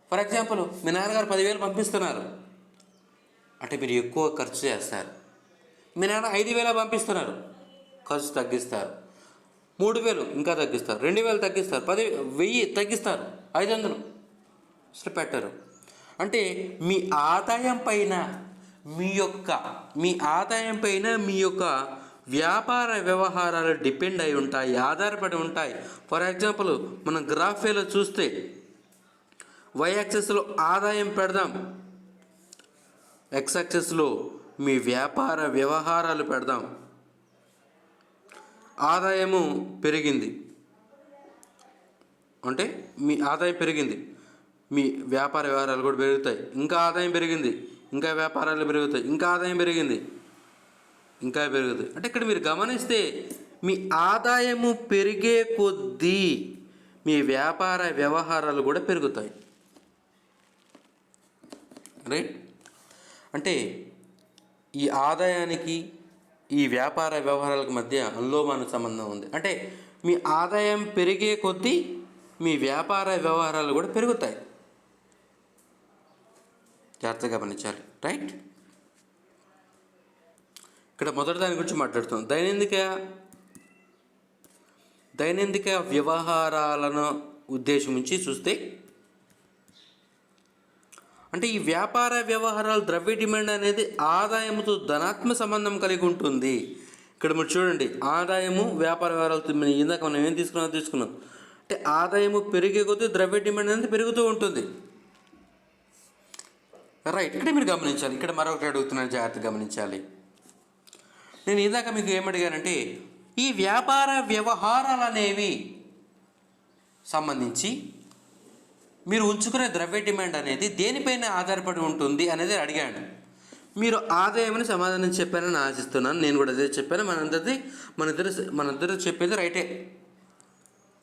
ఫర్ ఎగ్జాంపుల్, మీ నాన్నగారు 10,000 పంపిస్తున్నారు అంటే మీరు ఎక్కువ ఖర్చు చేస్తారు. మీ నాన్న 5,000 పంపిస్తున్నారు, ఖర్చు తగ్గిస్తారు. 3,000 ఇంకా తగ్గిస్తారు, 2,000 తగ్గిస్తారు, 10,000 తగ్గిస్తారు, 500 అసలు పెట్టరు. అంటే మీ ఆదాయం పైన మీ యొక్క వ్యాపార వ్యవహారాలు డిపెండ్ అయి ఉంటాయి, ఆధారపడి ఉంటాయి. ఫర్ ఎగ్జాంపుల్, మనం గ్రాఫ్లో చూస్తే వై యాక్సెస్లో ఆదాయం పెడదాం, ఎక్స్ యాక్సెస్లో మీ వ్యాపార వ్యవహారాలు పెడదాం. ఆదాయము పెరిగింది అంటే మీ ఆదాయం పెరిగింది, మీ వ్యాపార వ్యవహారాలు కూడా పెరుగుతాయి. ఇంకా ఆదాయం పెరిగింది, ఇంకా వ్యాపారాలు పెరుగుతాయి. ఇంకా ఆదాయం పెరిగింది, ఇంకా పెరుగుతాయి. అంటే ఇక్కడ మీరు గమనిస్తే మీ ఆదాయము పెరిగే కొద్దీ మీ వ్యాపార వ్యవహారాలు కూడా పెరుగుతాయి. రైట్? అంటే ఈ ఆదాయానికి ఈ వ్యాపార వ్యవహారాలకు మధ్య అనులోమాన సంబంధం ఉంది. అంటే మీ ఆదాయం పెరిగే కొద్దీ మీ వ్యాపార వ్యవహారాలు కూడా పెరుగుతాయి. జాగ్రత్తగా గమనించాలి. రైట్? ఇక్కడ మొదటి దాని గురించి మాట్లాడుతున్నాం. దైనందిక వ్యవహారాలను ఉద్దేశించి చూస్తే, అంటే ఈ వ్యాపార వ్యవహారాలు ద్రవ్య డిమాండ్ అనేది ఆదాయంతో ధనాత్మక సంబంధం కలిగి ఉంటుంది. ఇక్కడ మీరు చూడండి, ఆదాయము వ్యాపార వ్యవహారాలతో ఇందాక మనం ఏం తీసుకున్నాం అంటే ఆదాయము పెరిగే కొద్దీ ద్రవ్య డిమాండ్ అనేది పెరుగుతూ ఉంటుంది. రైట్? ఇక్కడ మీరు గమనించాలి. ఇక్కడ మరొకటి అడుగుతున్నాను, జాగ్రత్తగా గమనించాలి. నేను ఇందాక మీకు ఏమడిగానంటే, ఈ వ్యాపార వ్యవహారాలు అనేవి సంబంధించి మీరు ఉంచుకునే ద్రవ్య డిమాండ్ అనేది దేనిపైన ఆధారపడి ఉంటుంది అనేది అడిగాను. మీరు ఆదాయమని సమాధానం చెప్పారని ఆశిస్తున్నాను. నేను కూడా అదే చెప్పాను. మనిద్దరు చెప్పేది రైటే.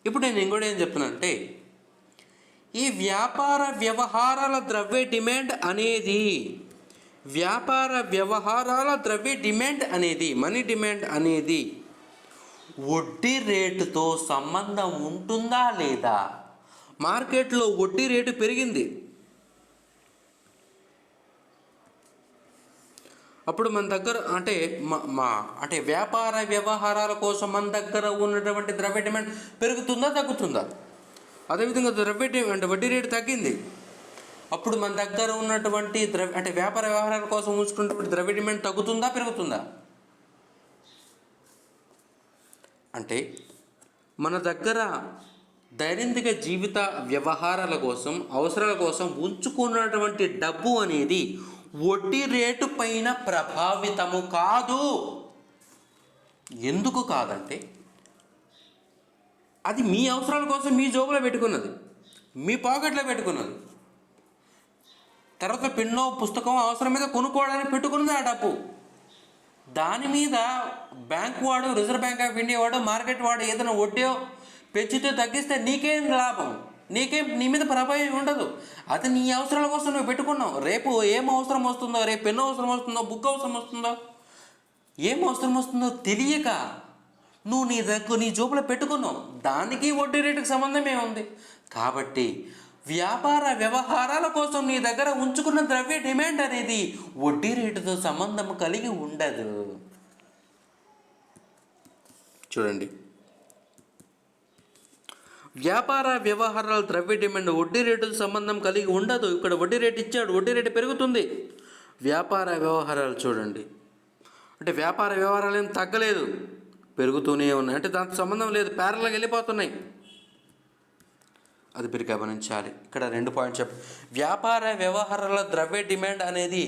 ఇప్పుడు నేను ఇంకోటి ఏం చెప్తున్నాను అంటే, ఈ వ్యాపార వ్యవహారాల ద్రవ్య డిమాండ్ అనేది మనీ డిమాండ్ అనేది వడ్డీ రేటుతో సంబంధం ఉంటుందా లేదా? మార్కెట్లో వడ్డీ రేటు పెరిగింది, అప్పుడు మన దగ్గర అంటే వ్యాపార వ్యవహారాల కోసం మన దగ్గర ఉన్నటువంటి ద్రవ్య డిమాండ్ పెరుగుతుందా తగ్గుతుందా? అదేవిధంగా వడ్డీ రేటు తగ్గింది, అప్పుడు మన దగ్గర ఉన్నటువంటి వ్యాపార వ్యవహారాల కోసం ఉంచుకున్నటువంటి ద్రవ్య డిమాండ్ తగ్గుతుందా పెరుగుతుందా? అంటే మన దగ్గర దైనందిక జీవిత వ్యవహారాల కోసం, అవసరాల కోసం ఉంచుకున్నటువంటి డబ్బు అనేది వడ్డీ రేటు పైన ప్రభావితము కాదు. ఎందుకు కాదంటే, అది మీ అవసరాల కోసం మీ జోబులో పెట్టుకున్నది, మీ పాకెట్లో పెట్టుకున్నది. తర్వాత పెన్నో పుస్తకం అవసరం మీద కొనుక్కోవడానికి పెట్టుకున్నది ఆ డబ్బు. దాని మీద బ్యాంక్ వాడు, రిజర్వ్ బ్యాంక్ ఆఫ్ ఇండియా వాడు, మార్కెట్ వాడు ఏదైనా వడ్డీ పెంచితే తగ్గిస్తే నీకేం లాభం? నీ మీద ప్రభావం ఉండదు. అది నీ అవసరాల కోసం నువ్వు పెట్టుకున్నావు. రేపు ఏం అవసరం వస్తుందో, రేపు పెన్ను అవసరం వస్తుందో, బుక్ అవసరం వస్తుందో, ఏం అవసరం వస్తుందో తెలియక నువ్వు నీ జోబులో పెట్టుకున్నావు. దానికి వడ్డీ రేటుకి సంబంధం ఏముంది? కాబట్టి వ్యాపార వ్యవహారాల కోసం నీ దగ్గర ఉంచుకున్న ద్రవ్య డిమాండ్ అనేది వడ్డీ రేటుతో సంబంధం కలిగి ఉండదు. చూడండి, వ్యాపార వ్యవహారాల ద్రవ్య డిమాండ్ వడ్డీ రేటుతో సంబంధం కలిగి ఉండదు. ఇక్కడ వడ్డీ రేటు ఇచ్చాడు, వడ్డీ రేటు పెరుగుతుంది. వ్యాపార వ్యవహారాలు చూడండి, అంటే వ్యాపార వ్యవహారాలు ఏం తగ్గలేదు, పెరుగుతూనే ఉన్నాయి. అంటే దాంతో సంబంధం లేదు, ప్యారల్గా వెళ్ళిపోతున్నాయి. అది మీరు గమనించాలి. ఇక్కడ 2 పాయింట్స్ వ్యాపార వ్యవహారాల ద్రవ్య డిమాండ్ అనేది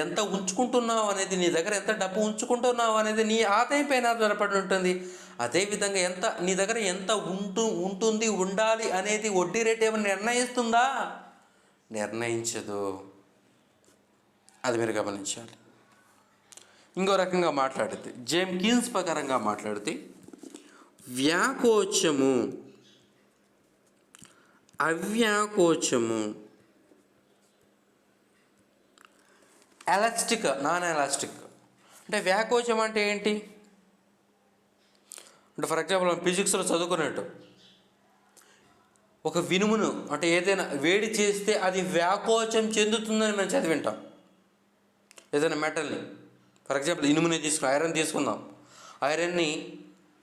ఎంత ఉంచుకుంటున్నావు అనేది, నీ దగ్గర ఎంత డబ్బు ఉంచుకుంటున్నావు అనేది నీ ఆదాయం పైన ఆధారపడి ఉంటుంది. అదేవిధంగా నీ దగ్గర ఎంత ఉంటుంది ఉండాలి అనేది వడ్డీ రేట్ ఏమైనా నిర్ణయిస్తుందా? నిర్ణయించదు. అది మీరు గమనించాలి. ఇంకో రకంగా మాట్లాడితే, జేమ్ కీన్స్ ప్రకారంగా మాట్లాడితే, వ్యాకోచము, అవ్యాకోచము, ఎలాస్టిక్, నాన్ ఎలాస్టిక్, అంటే వ్యాకోచం అంటే ఏంటి అంటే ఫర్ ఎగ్జాంపుల్ మనం ఫిజిక్స్లో చదువుకున్నట్టు ఒక వినుమును అంటే ఏదైనా వేడి చేస్తే అది వ్యాకోచం చెందుతుందని మనం చదివింటాం. ఏదైనా మెటల్ని ఫర్ ఎగ్జాంపుల్ ఇనుముని ఐరన్ తీసుకుందాం. ఐరన్ని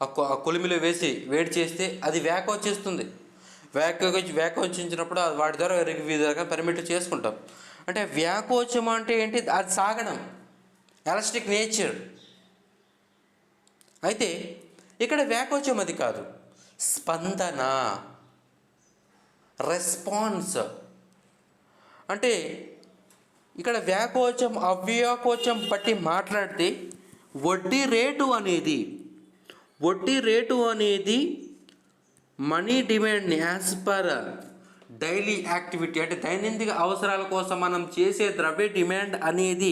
ఆ కొలిమిలో వేసి వేడి చేస్తే అది వ్యాకోచిస్తుంది. వ్యాకోచించినప్పుడు వాటి ద్వారా వివిధ రకాల పర్మిట్లు చేసుకుంటాం. అంటే వ్యాకోచం అంటే ఏంటి, అది సాగడం, ఎలాస్టిక్ నేచర్. అయితే ఇక్కడ వ్యాకోచం అది కాదు, స్పందన, రెస్పాన్స్. అంటే ఇక్కడ వ్యాకోచం అవ్యాకోచం బట్టి మాట్లాడితే వడ్డీ రేటు అనేది మనీ డిమాండ్ని యాజ్ పర్ డైలీ యాక్టివిటీ అంటే దైనందిక అవసరాల కోసం మనం చేసే ద్రవ్య డిమాండ్ అనేది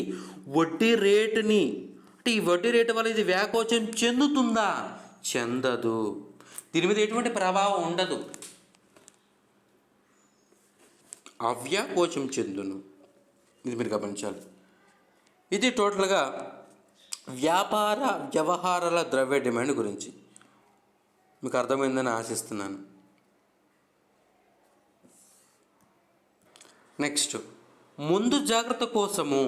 వడ్డీ రేటుని అంటే ఈ వడ్డీ రేటు వల్ల ఇది వ్యాకోచం చెందుతుందా, చెందదు. దీని మీద ఎటువంటి ప్రభావం ఉండదు, అవ్యాకోచం చెందును. ఇది మీరు గమనించాలి. ఇది టోటల్గా వ్యాపార వ్యవహారాల ద్రవ్య డిమాండ్ గురించి మీకు అర్థమైందని ఆశిస్తున్నాను. నెక్స్ట్, ముందు జాగ్రత్త కోసము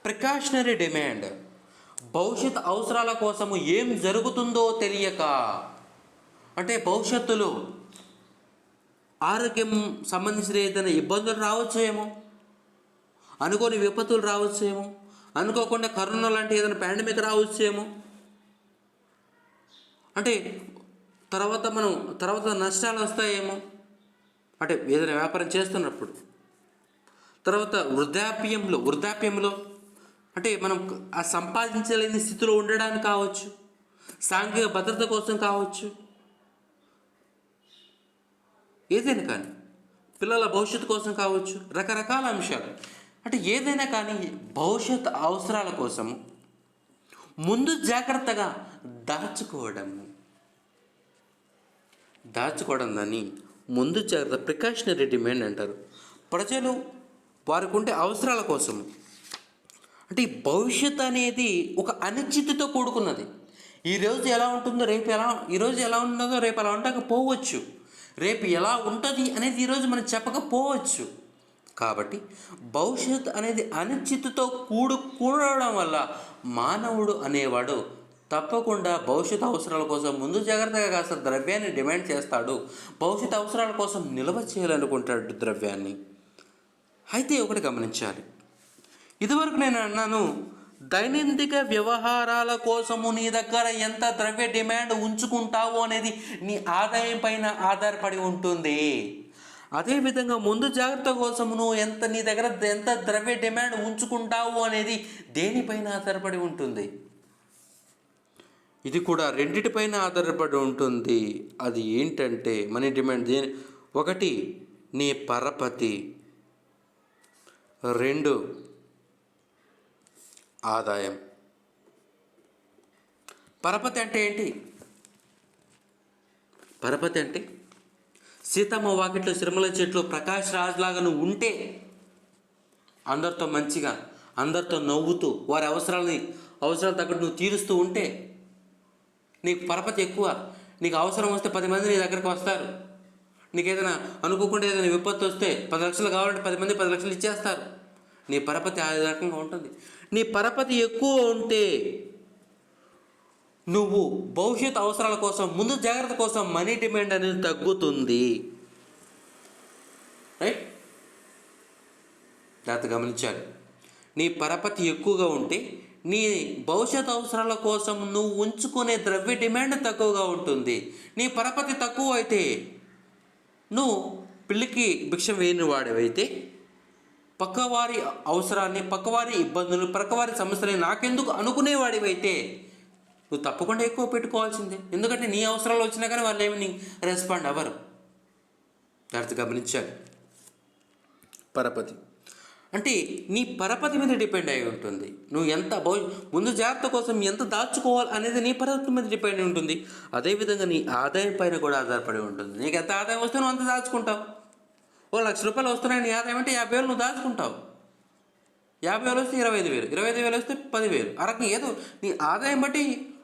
ప్రికాషనరీ డిమాండ్. భవిష్యత్ అవసరాల కోసము ఏం జరుగుతుందో తెలియక అంటే భవిష్యత్తులో ఆరోగ్యం సంబంధించిన ఏదైనా ఇబ్బందులు రావచ్చేమో, అనుకోని విపత్తులు రావచ్చేమో, అనుకోకుండా కరోనా లాంటి ఏదైనా పాండమిక్ రావచ్చేమో, అంటే తర్వాత నష్టాలు వస్తాయేమో, అంటే ఏదైనా వ్యాపారం చేస్తున్నప్పుడు. తర్వాత వృద్ధాప్యంలో అంటే మనం ఆ సంపాదించలేని స్థితిలో ఉండడానికి కావచ్చు, సాంఘిక భద్రత కోసం కావచ్చు, ఏదైనా కానీ పిల్లల భవిష్యత్తు కోసం కావచ్చు, రకరకాల అంశాలు. అంటే ఏదైనా కానీ భవిష్యత్ అవసరాల కోసము ముందు జాగ్రత్తగా దాచుకోవడం దాన్ని ముందు జాగ్రత్త ప్రికాషనరీ డిమాండ్ అంటారు. ప్రజలు వారికి ఉండే అవసరాల కోసము అంటే ఈ భవిష్యత్ అనేది ఒక అనిశ్చితితో కూడుకున్నది. ఈరోజు ఎలా ఉంటుందో ఈరోజు ఎలా ఉంటుందో రేపు అలా ఉండకపోవచ్చు, రేపు ఎలా ఉంటుంది అనేది ఈరోజు మనం చెప్పకపోవచ్చు. కాబట్టి భవిష్యత్ అనేది అనిశ్చితితో కూడడం వల్ల మానవుడు అనేవాడు తప్పకుండా భవిష్యత్ అవసరాల కోసం ముందు జాగ్రత్తగా కాస్త ద్రవ్యాన్ని డిమాండ్ చేస్తాడు. భవిష్యత్ అవసరాల కోసం నిల్వ చేయాలనుకుంటాడు ద్రవ్యాన్ని. అయితే ఒకటి గమనించాలి, ఇదివరకు నేను అన్నాను, దైనందిక వ్యవహారాల కోసము నీ దగ్గర ఎంత ద్రవ్య డిమాండ్ ఉంచుకుంటావు అనేది నీ ఆదాయం పైన ఆధారపడి ఉంటుంది. అదేవిధంగా ముందు జాగ్రత్త కోసము నువ్వు నీ దగ్గర ఎంత ద్రవ్య డిమాండ్ ఉంచుకుంటావు అనేది దేనిపైన ఆధారపడి ఉంటుంది, ఇది కూడా రెండిటిపైన ఆధారపడి ఉంటుంది. అది ఏంటంటే మనీ డిమాండ్ ఒకటి నీ పరపతి, రెండు ఆదాయం. పరపతి అంటే ఏంటి? పరపతి అంటే సీతమ్మ వాకిట్లో సిరిమల చెట్లు ప్రకాష్ రాజ్ లాగా నువ్వు ఉంటే, అందరితో మంచిగా అందరితో నవ్వుతూ వారి అవసరాలు తగ్గట్టు నువ్వు తీరుస్తూ ఉంటే నీకు పరపతి ఎక్కువ. నీకు అవసరం వస్తే 10 మంది నీ దగ్గరకు వస్తారు. నీకు ఏదైనా అనుకోకుండా ఏదైనా విపత్తు వస్తే 10 లక్షలు కావాలంటే 10 మంది 10 లక్షలు ఇచ్చేస్తారు. నీ పరపతి ఆ రకంగా ఉంటుంది. నీ పరపతి ఎక్కువ ఉంటే నువ్వు భవిష్యత్ అవసరాల కోసం ముందు జాగ్రత్త కోసం మనీ డిమాండ్ అనేది తగ్గుతుంది. రైట్, జాగ్రత్త గమనించాలి. నీ పరపతి ఎక్కువగా ఉంటే నీ భవిష్యత్ అవసరాల కోసం నువ్వు ఉంచుకునే ద్రవ్య డిమాండ్ తక్కువగా ఉంటుంది. నీ పరపతి తక్కువ అయితే నువ్వు పిల్లికి భిక్ష వేయని వాడివైతే పక్కవారి అవసరాన్ని, పక్కవారి ఇబ్బందులు, పక్కవారి సమస్యలని నాకెందుకు అనుకునేవాడివైతే నువ్వు తప్పకుండా ఎక్కువ పెట్టుకోవాల్సిందే. ఎందుకంటే నీ అవసరాలు వచ్చినా కానీ వాళ్ళు ఏమి రెస్పాండ్ అవ్వరు. జాగ్రత్త గమనించాలి. పరపతి అంటే నీ పరపతి మీద డిపెండ్ అయి ఉంటుంది. నువ్వు ఎంత ముందు జాగ్రత్త కోసం ఎంత దాచుకోవాలి అనేది నీ పరపతి మీద డిపెండ్ అయి ఉంటుంది. అదేవిధంగా నీ ఆదాయం పైన కూడా ఆధారపడి ఉంటుంది. నీకు ఎంత ఆదాయం వస్తే నువ్వు అంత దాచుకుంటావు. ₹1,00,000 వస్తున్నాయి నీ ఆదాయం అంటే 50,000 నువ్వు దాచుకుంటావు. 50,000 వస్తే 25,000, 25,000 వస్తే 10,000. ఆ రకంగా ఏదో నీ ఆదాయం బట్టి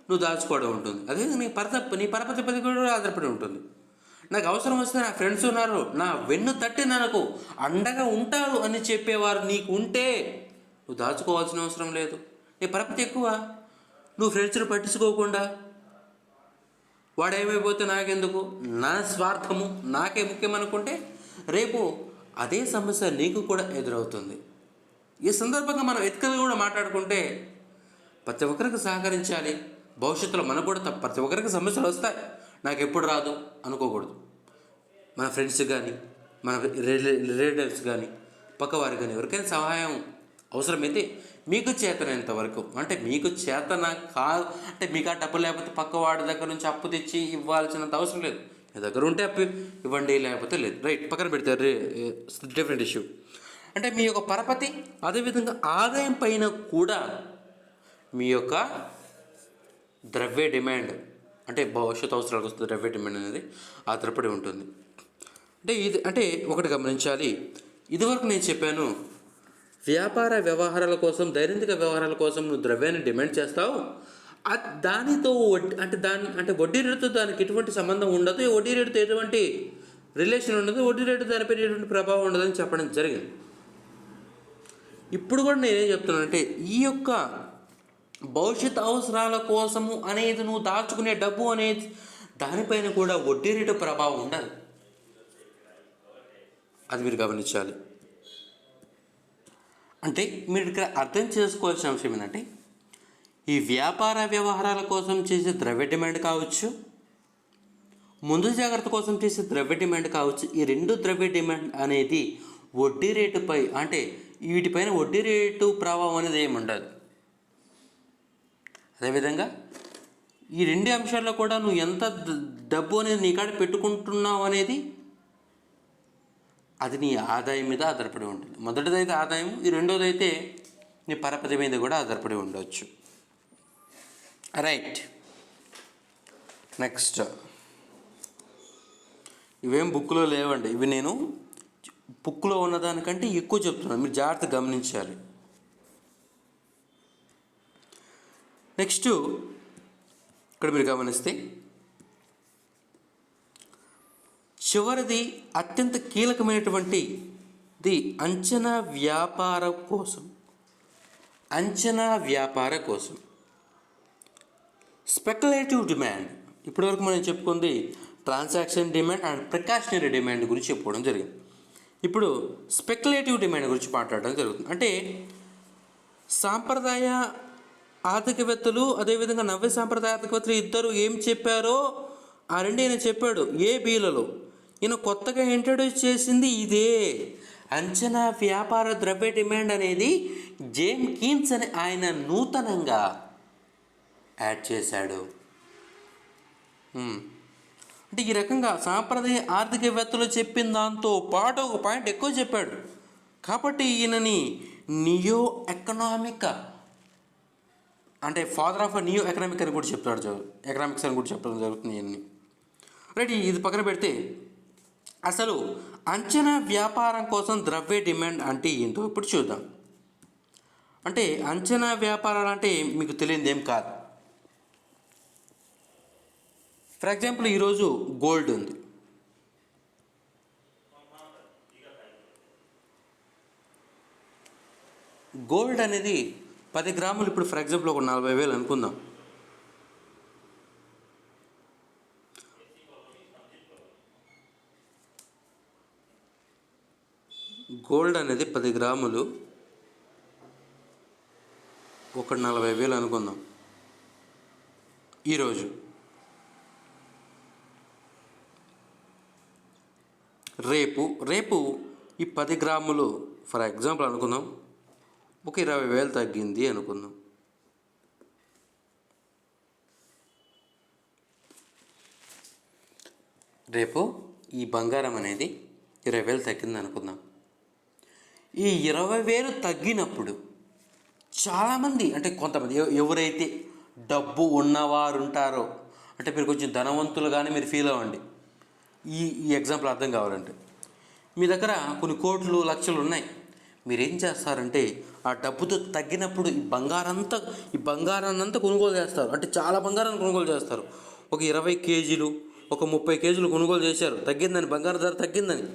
నువ్వు దాచుకోవడం ఉంటుంది. అదే నీ పరపతి పది కూడా ఆధారపడి ఉంటుంది. నాకు అవసరం వస్తే నా ఫ్రెండ్స్ ఉన్నారు, నా వెన్ను తట్టి నాకు అండగా ఉంటారు అని చెప్పేవారు నీకు ఉంటే నువ్వు దాచుకోవాల్సిన అవసరం లేదు. నీ పరపతి ఎక్కువ, నువ్వు ఫ్రెండ్స్ని పట్టించుకోకుండా వాడేమైపోతే నాకెందుకు, నా స్వార్థము నాకే ముఖ్యం అనుకుంటే రేపు అదే సమస్య నీకు కూడా ఎదురవుతుంది. ఈ సందర్భంగా మనం ఎత్తుకలు కూడా మాట్లాడుకుంటే ప్రతి ఒక్కరికి సహకరించాలి. భవిష్యత్తులో మనకు కూడా ప్రతి ఒక్కరికి సమస్యలు వస్తాయి, నాకు ఎప్పుడు రాదు అనుకోకూడదు. మన ఫ్రెండ్స్ కానీ, మన రిలేటివ్స్ కానీ, పక్కవారికి కానీ ఎవరికైనా సహాయం అవసరమైతే మీకు చేతనంత వరకు, అంటే మీకు చేతన అంటే మీకు ఆ డబ్బు లేకపోతే పక్కవాడి దగ్గర నుంచి అప్పు తెచ్చి ఇవ్వాల్సినంత అవసరం లేదు. మీ దగ్గర ఉంటే అప్పు ఇవ్వండి, లేకపోతే లేదు. రైట్, పక్కన పెడతారు, డిఫరెంట్ ఇష్యూ. అంటే మీ యొక్క పరపతి, అదేవిధంగా ఆదాయం పైన కూడా మీ యొక్క ద్రవ్య డిమాండ్, అంటే భవిష్యత్ అవసరాలకు వస్తుంది ద్రవ్య డిమాండ్ అనేది ఆధారపడి ఉంటుంది. అంటే ఒకటి గమనించాలి. ఇదివరకు నేను చెప్పాను, వ్యాపార వ్యవహారాల కోసం, దైనందిక వ్యవహారాల కోసం నువ్వు ద్రవ్యాన్ని డిమాండ్ చేస్తావు. దానితో వడ్డీ రేటుతో దానికి ఎటువంటి సంబంధం ఉండదు, వడ్డీ రేటుతో ఎటువంటి రిలేషన్ ఉండదు, వడ్డీ రేటు దానిపై ఎటువంటి ప్రభావం ఉండదని చెప్పడం జరిగింది. ఇప్పుడు కూడా నేనేం చెప్తున్నానంటే, ఈ యొక్క భవిష్యత్ అవసరాల కోసము అనేది నువ్వు దాచుకునే డబ్బు అనేది దానిపైన కూడా వడ్డీ రేటు ప్రభావం ఉండదు. అది మీరు గమనించాలి. అంటే మీరు ఇక్కడ అర్థం చేసుకోవాల్సిన అంశం ఏంటంటే, ఈ వ్యాపార వ్యవహారాల కోసం చేసే ద్రవ్య డిమాండ్ కావచ్చు, ముందు జాగ్రత్త కోసం చేసే ద్రవ్య డిమాండ్ కావచ్చు, ఈ రెండు ద్రవ్య డిమాండ్ అనేది వడ్డీ రేటుపై, అంటే వీటిపైన వడ్డీ రేటు ప్రభావం అనేది ఏమి ఉండదు. అదేవిధంగా ఈ రెండు అంశాల్లో కూడా నువ్వు ఎంత డబ్బు అనేది నీ కాడ పెట్టుకుంటున్నావు అనేది అది నీ ఆదాయం మీద ఆధారపడి ఉంటుంది. మొదటిదైతే ఆదాయం, ఈ రెండోదైతే నీ పరపతి మీద కూడా ఆధారపడి ఉండవచ్చు. Right, next. ఇవేం బుక్లో లేవండి, ఇవి నేను బుక్లో ఉన్నదానికంటే ఎక్కువ చెప్తున్నాను, మీరు జాగ్రత్తగా గమనించాలి. నెక్స్ట్ ఇక్కడ మీరు గమనిస్తే, చివరిది అత్యంత కీలకమైనటువంటిది అంచనా వ్యాపార కోసం స్పెక్యులేటివ్ డిమాండ్. ఇప్పటివరకు మనం చెప్పుకుంది transaction demand and precautionary demand గురించి చెప్పుకోవడం జరిగింది. ఇప్పుడు స్పెక్యులేటివ్ డిమాండ్ గురించి మాట్లాడడం జరుగుతుంది. అంటే సాంప్రదాయ ఆర్థికవేత్తలు, అదేవిధంగా నవ్య సాంప్రదాయ ఆర్థికవేత్తలు ఇద్దరు ఏం చెప్పారో ఆ రెండు ఈయన చెప్పాడు ఏబీలలో. ఈయన కొత్తగా ఇంట్రడ్యూస్ చేసింది ఇదే అంచనా వ్యాపార ద్రవ్య డిమాండ్ అనేది జేమ్ కీన్స్ అని ఆయన నూతనంగా యాడ్ చేశాడు. అంటే ఈ రకంగా సాంప్రదాయ ఆర్థికవేత్తలు చెప్పిన దాంతో పాటు ఒక పాయింట్ ఎక్కువ చెప్పాడు. కాబట్టి ఈయనని నియో ఎకనామిక్, అంటే ఫాదర్ ఆఫ్ నియో ఎకనామిక్ అని కూడా చెప్తాడు, ఎకనామిక్స్ అని కూడా చెప్పడం జరుగుతుంది ఇవన్నీ. రైట్, ఇది పక్కన పెడితే అసలు అంచనా వ్యాపారం కోసం ద్రవ్య డిమాండ్ అంటే ఏంటో ఇప్పుడు చూద్దాం. అంటే అంచనా వ్యాపారాలు అంటే మీకు తెలియదు ఏం కాదు. ఫర్ ఎగ్జాంపుల్, ఈరోజు గోల్డ్ ఉంది. గోల్డ్ అనేది 10 గ్రాములు ఇప్పుడు ఫర్ ఎగ్జాంపుల్ ఒక 40,000 అనుకుందాం. గోల్డ్ అనేది 10 గ్రాములు ఒక 40,000 అనుకుందాం ఈరోజు. రేపు ఈ 10 గ్రాములు ఫర్ ఎగ్జాంపుల్ అనుకుందాం ఒక 20,000 తగ్గింది అనుకుందాం. రేపు ఈ బంగారం అనేది 20,000 తగ్గింది అనుకుందాం. ఈ 20,000 తగ్గినప్పుడు చాలామంది, అంటే కొంతమంది ఎవరైతే డబ్బు ఉన్నవారు ఉంటారో, అంటే మీరు కొంచెం ధనవంతులుగానే మీరు ఫీల్ అవ్వండి. ఈ ఎగ్జాంపుల్ అర్థం కావాలంటే, మీ దగ్గర కొన్ని కోట్లు లక్షలు ఉన్నాయి, మీరేం చేస్తారంటే ఆ డబ్బుతో తగ్గినప్పుడు ఈ బంగారాన్ని అంతా కొనుగోలు చేస్తారు. అంటే చాలా బంగారాన్ని కొనుగోలు చేస్తారు. ఒక 20 కేజీలు, ఒక 30 కేజీలు కొనుగోలు చేశారు, తగ్గిందని, బంగారం ధర తగ్గిందని.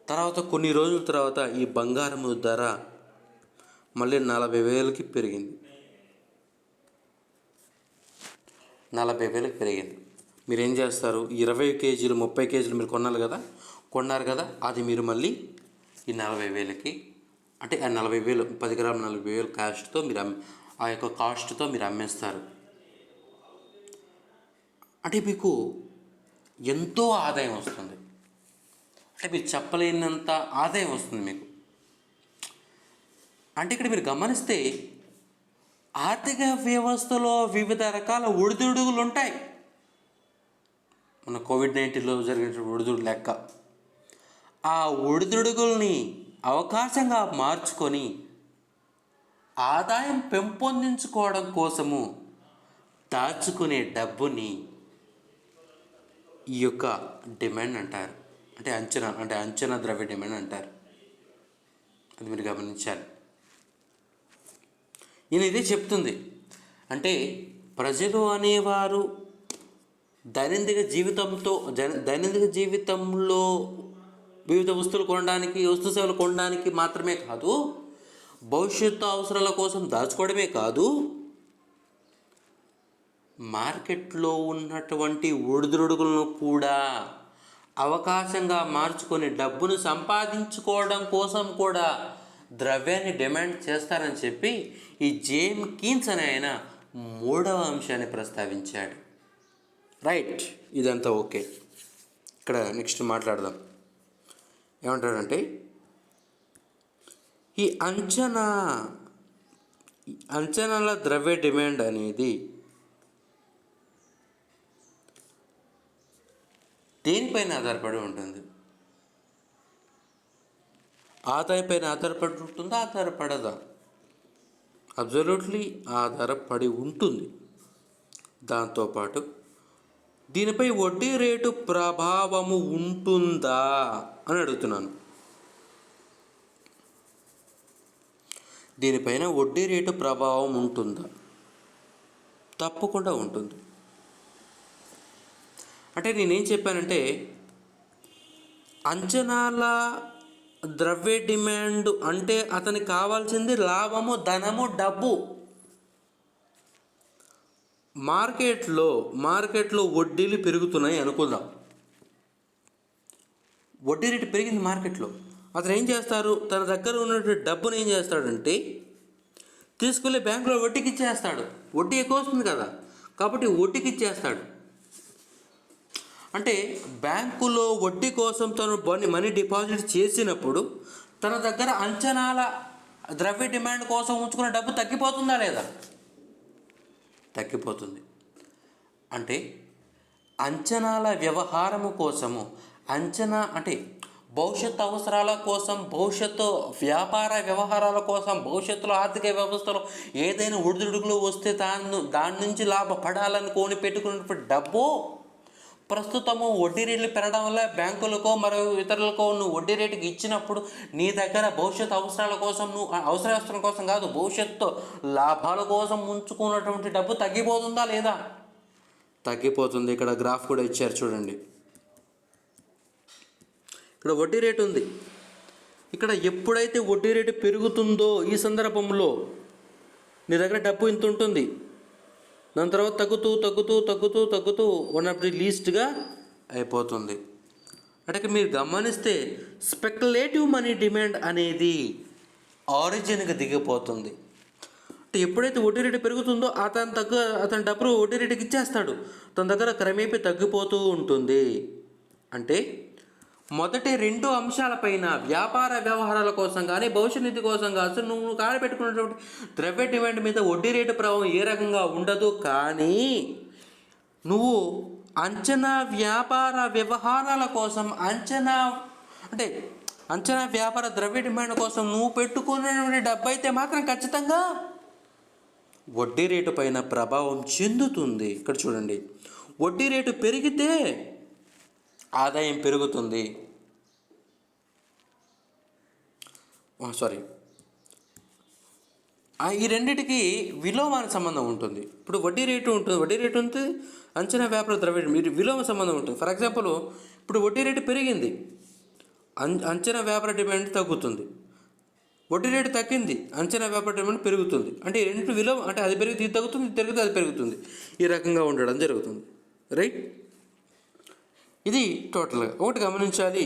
తర్వాత కొన్ని రోజుల తర్వాత ఈ బంగారము ధర మళ్ళీ 40,000కి పెరిగింది. 40,000కి పెరిగింది. మీరేం చేస్తారు? 20 కేజీలు 30 కేజీలు మీరు కొన్నారు కదా, అది మీరు మళ్ళీ ఈ 40,000కి, అంటే ఆ 40,000 10 గ్రాములు 40,000 కాస్ట్తో మీరు ఆ యొక్క కాస్ట్తో మీరు అమ్మేస్తారు. అంటే మీకు ఎంతో ఆదాయం వస్తుంది. అంటే మీరు చెప్పలేనంత ఆదాయం వస్తుంది మీకు. అంటే ఇక్కడ మీరు గమనిస్తే ఆర్థిక వ్యవస్థలో వివిధ రకాల ఒడిదుడుగులు ఉంటాయి. మన కోవిడ్-19లో జరిగిన ఒడిదుడుగు లెక్క. ఆ ఒడిదుడుగుల్ని అవకాశంగా మార్చుకొని ఆదాయం పెంపొందించుకోవడం కోసము దాచుకునే డబ్బుని ఈ యొక్క డిమాండ్ అంటారు. అంటే అంచనా ద్రవ్య డిమాండ్ అంటారు. అది మీరు గమనించాలి. ఈయన ఇదే చెప్తుంది. అంటే ప్రజలు అనేవారు దైనందిక జీవితంలో వివిధ వస్తువులు కొనడానికి, వస్తు సేవలు కొనడానికి మాత్రమే కాదు, భవిష్యత్తు అవసరాల కోసం దాచుకోవడమే కాదు, మార్కెట్లో ఉన్నటువంటి ఒడిదుడుగులను కూడా అవకాశంగా మార్చుకొని డబ్బును సంపాదించుకోవడం కోసం కూడా ద్రవ్యాన్ని డిమాండ్ చేస్తారని చెప్పి ఈ జేమ్ కీన్స్ అనే ఆయన 3వ అంశాన్ని ప్రస్తావించాడు. రైట్, ఇదంతా ఓకే. ఇక్కడ నెక్స్ట్ మాట్లాడదాం. ఏమంటాడంటే, ఈ అంచనాల ద్రవ్య డిమాండ్ అనేది దేనిపైన ఆధారపడి ఉంటుంది? ఆదాయంపైన ఆధారపడి ఉంటుందా, ఆధారపడదా? అబ్జల్యూట్లీ ఆధారపడి ఉంటుంది. దాంతోపాటు దీనిపై వడ్డీ రేటు ప్రభావము ఉంటుందా అని అడుగుతున్నాను. దీనిపైన వడ్డీ రేటు ప్రభావం ఉంటుందా? తప్పకుండా ఉంటుంది. అంటే నేనేం చెప్పానంటే, అంచనాల ద్రవ్య డిమాండ్ అంటే అతనికి కావాల్సింది లాభము, ధనము, డబ్బు. మార్కెట్లో వడ్డీలు పెరుగుతున్నాయి అనుకుందాం. వడ్డీ రేటు పెరిగింది మార్కెట్లో. అతను ఏం చేస్తారు? తన దగ్గర ఉన్నటువంటి డబ్బును ఏం చేస్తాడంటే తీసుకెళ్ళి బ్యాంకులో వడ్డీకి ఇచ్చేస్తాడు. వడ్డీ ఎక్కువ వస్తుంది కదా, కాబట్టి వడ్డీకి ఇచ్చేస్తాడు. అంటే బ్యాంకులో వడ్డీ కోసం తను మనీ డిపాజిట్ చేసినప్పుడు తన దగ్గర అంచనాల ద్రవ్య డిమాండ్ కోసం ఉంచుకున్న డబ్బు తగ్గిపోతుందా లేదా? తగ్గిపోతుంది. అంటే అంచనాల వ్యవహారము కోసము, అంటే భవిష్యత్తు అవసరాల కోసం, భవిష్యత్తు వ్యాపార వ్యవహారాల కోసం, భవిష్యత్తులో ఆర్థిక వ్యవస్థలో ఏదైనా ఒడిదుడుకులు వస్తే దాని నుంచి లాభపడాలనుకొని పెట్టుకున్నటువంటి డబ్బు ప్రస్తుతము వడ్డీ రేట్లు పెరగడం వల్ల బ్యాంకులకో మరియు ఇతరులకో నువ్వు వడ్డీ రేటుకి ఇచ్చినప్పుడు నీ దగ్గర భవిష్యత్తు అవసరాల కోసం, నువ్వు అవసరాల కోసం కాదు, భవిష్యత్తు లాభాల కోసం ఉంచుకున్నటువంటి డబ్బు తగ్గిపోతుందా లేదా? తగ్గిపోతుంది. ఇక్కడ గ్రాఫ్ కూడా ఇచ్చారు చూడండి. ఇక్కడ వడ్డీ రేటు ఉంది. ఇక్కడ ఎప్పుడైతే వడ్డీ రేటు పెరుగుతుందో ఈ సందర్భంలో నీ దగ్గర డబ్బు ఇంత ఉంటుంది. దాని తర్వాత తగ్గుతూ వన్ ఆఫ్ ది లీస్ట్గా అయిపోతుంది. అంటే మీరు గమనిస్తే స్పెక్యులేటివ్ మనీ డిమాండ్ అనేది ఆరిజిన్గా దిగిపోతుంది. అంటే ఎప్పుడైతే వడ్డీ రేటు పెరుగుతుందో అతని డబ్బులు వడ్డీ రేటుకి ఇచ్చేస్తాడు. తన దగ్గర క్రమేపీ తగ్గిపోతూ ఉంటుంది. అంటే మొదటి 2 అంశాలపైన, వ్యాపార వ్యవహారాల కోసం కానీ, భవిష్యత్ నిధి కోసం కాదు, నువ్వు కాడపెట్టుకున్నటువంటి ద్రవ్య డిమాండ్ మీద వడ్డీ రేటు ప్రభావం ఏ రకంగా ఉండదు. కానీ నువ్వు అంచనా వ్యాపార వ్యవహారాల కోసం, అంచనా వ్యాపార ద్రవ్య డిమాండ్ కోసం నువ్వు పెట్టుకున్నటువంటి డబ్బు అయితే మాత్రం ఖచ్చితంగా వడ్డీ రేటు పైన ప్రభావం చెందుతుంది. ఇక్కడ చూడండి, వడ్డీ రేటు పెరిగితే ఆదాయం పెరుగుతుంది. సారీ, ఈ రెండిటికి విలోమాన సంబంధం ఉంటుంది. ఇప్పుడు వడ్డీ రేటు ఉంటుంది, వడ్డీ రేటు ఉంటుంది, అంచనా వ్యాపార ద్రవ్యం మీరు విలోమ సంబంధం ఉంటుంది. ఫర్ ఎగ్జాంపుల్, ఇప్పుడు వడ్డీ రేటు పెరిగింది, అంచనా వ్యాపార డిమాండ్ తగ్గుతుంది. వడ్డీ రేటు తగ్గింది, అంచనా వ్యాపార డిమాండ్ పెరుగుతుంది. అంటే ఈ రెండు విలోమ, అంటే అది పెరిగితే ఇది తగ్గుతుంది, ఇది పెరిగితే అది పెరుగుతుంది. ఈ రకంగా ఉండడం జరుగుతుంది. రైట్, ఇది టోటల్గా. ఒకటి గమనించాలి,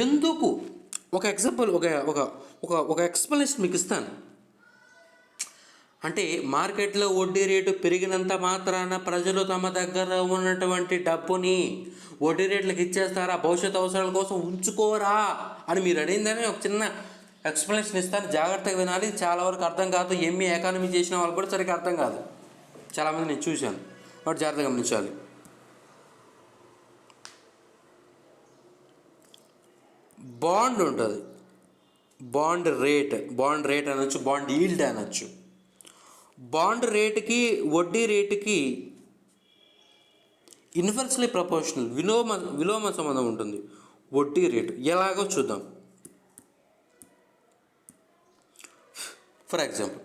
ఎందుకు ఒక ఎగ్జాంపుల్, ఒక ఒక ఒక ఒక ఎక్స్ప్లెనేషన్ మీకు ఇస్తాను. అంటే మార్కెట్లో వడ్డీ రేటు పెరిగినంత మాత్రాన ప్రజలు తమ దగ్గర ఉన్నటువంటి డబ్బుని వడ్డీ రేట్లకు ఇచ్చేస్తారా, భవిష్యత్ అవసరాల కోసం ఉంచుకోరా అని మీరు అడిగిందని ఒక చిన్న ఎక్స్ప్లెనేషన్ ఇస్తాను. జాగ్రత్తగా వినాలి. చాలా వరకు అర్థం కాదు. ఎంఏ ఎకానమీ చేసిన వాళ్ళు కూడా సరిగ్గా అర్థం కాదు. చాలామంది నేను చూశాను, వాటి జాగ్రత్తగా గమనించాలి. బాండ్ ఉంటుంది, బాండ్ రేట్ అనొచ్చు, బాండ్ ఈల్డ్ అనొచ్చు. బాండ్ రేటుకి వడ్డీ రేటుకి ఇన్వర్స్లీ ప్రపోర్షనల్, విలోమ సంబంధం ఉంటుంది. వడ్డీ రేటు ఎలాగో చూద్దాం. ఫర్ ఎగ్జాంపుల్,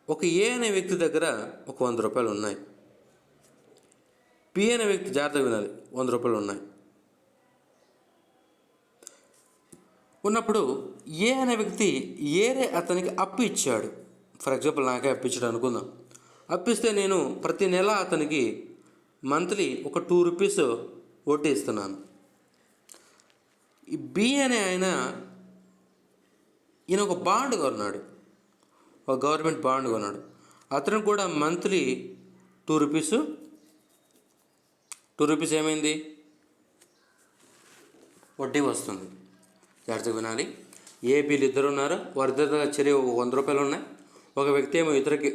ఒక ఏ అనే వ్యక్తి దగ్గర ఒక 100 రూపాయలు ఉన్నాయి. పి అనే వ్యక్తి, జాగ్రత్తగా వినాలి, 100 రూపాయలు ఉన్నాయి. ఉన్నప్పుడు ఏ అనే వ్యక్తి ఏరే అతనికి అప్పు ఇచ్చాడు. ఫర్ ఎగ్జాంపుల్, నాకే అప్పు ఇచ్చాడు అనుకుందాం. అప్పిస్తే నేను ప్రతి నెల అతనికి మంత్లీ ఒక 2 రూపీస్ వడ్డీ ఇస్తున్నాను. ఈ బి అనే ఈయన ఒక బాండ్ కొన్నాడు, ఒక గవర్నమెంట్ బాండ్ కొన్నాడు. అతను కూడా మంత్లీ 2 రూపీస్ ఏమైంది, వడ్డీ వస్తుంది. జాగ్రత్తగా వినాలి. ఏబీలు ఇద్దరు ఉన్నారు, వారిద్దరి దగ్గర చెరి 100 రూపాయలు ఉన్నాయి. ఒక వ్యక్తి ఏమో ఇతరికి,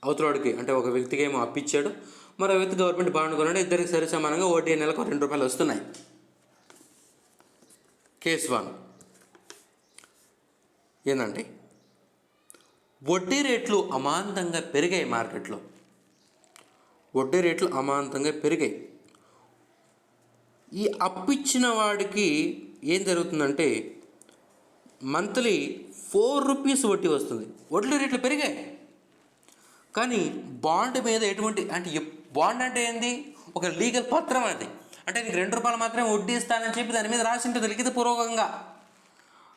అవతలవాడికి అంటే ఒక వ్యక్తికి ఏమో అప్పిచ్చాడు, మరో వ్యక్తి గవర్నమెంట్ బాండ్ కొన్నాడు. ఇద్దరికి సరి సమానంగా వడ్డీ నెలకు 2 రూపాయలు వస్తున్నాయి. కేస్ 1 ఏంటంటే, వడ్డీ రేట్లు అమాంతంగా పెరిగాయి మార్కెట్లో. వడ్డీ రేట్లు అమాంతంగా పెరిగాయి. ఈ అప్పిచ్చిన వాడికి ఏం జరుగుతుందంటే మంత్లీ 4 రూపీస్ వడ్డీ వస్తుంది. వడ్డీ రేట్లు పెరిగాయి, కానీ బాండ్ మీద ఎటువంటి, అంటే బాండ్ అంటే ఏంది, ఒక లీగల్ పత్రం. అది అంటే నీకు 2 రూపాయలు మాత్రమే వడ్డీ ఇస్తానని చెప్పి దాని మీద రాసి ఉంటుంది లిఖితపూర్వకంగా.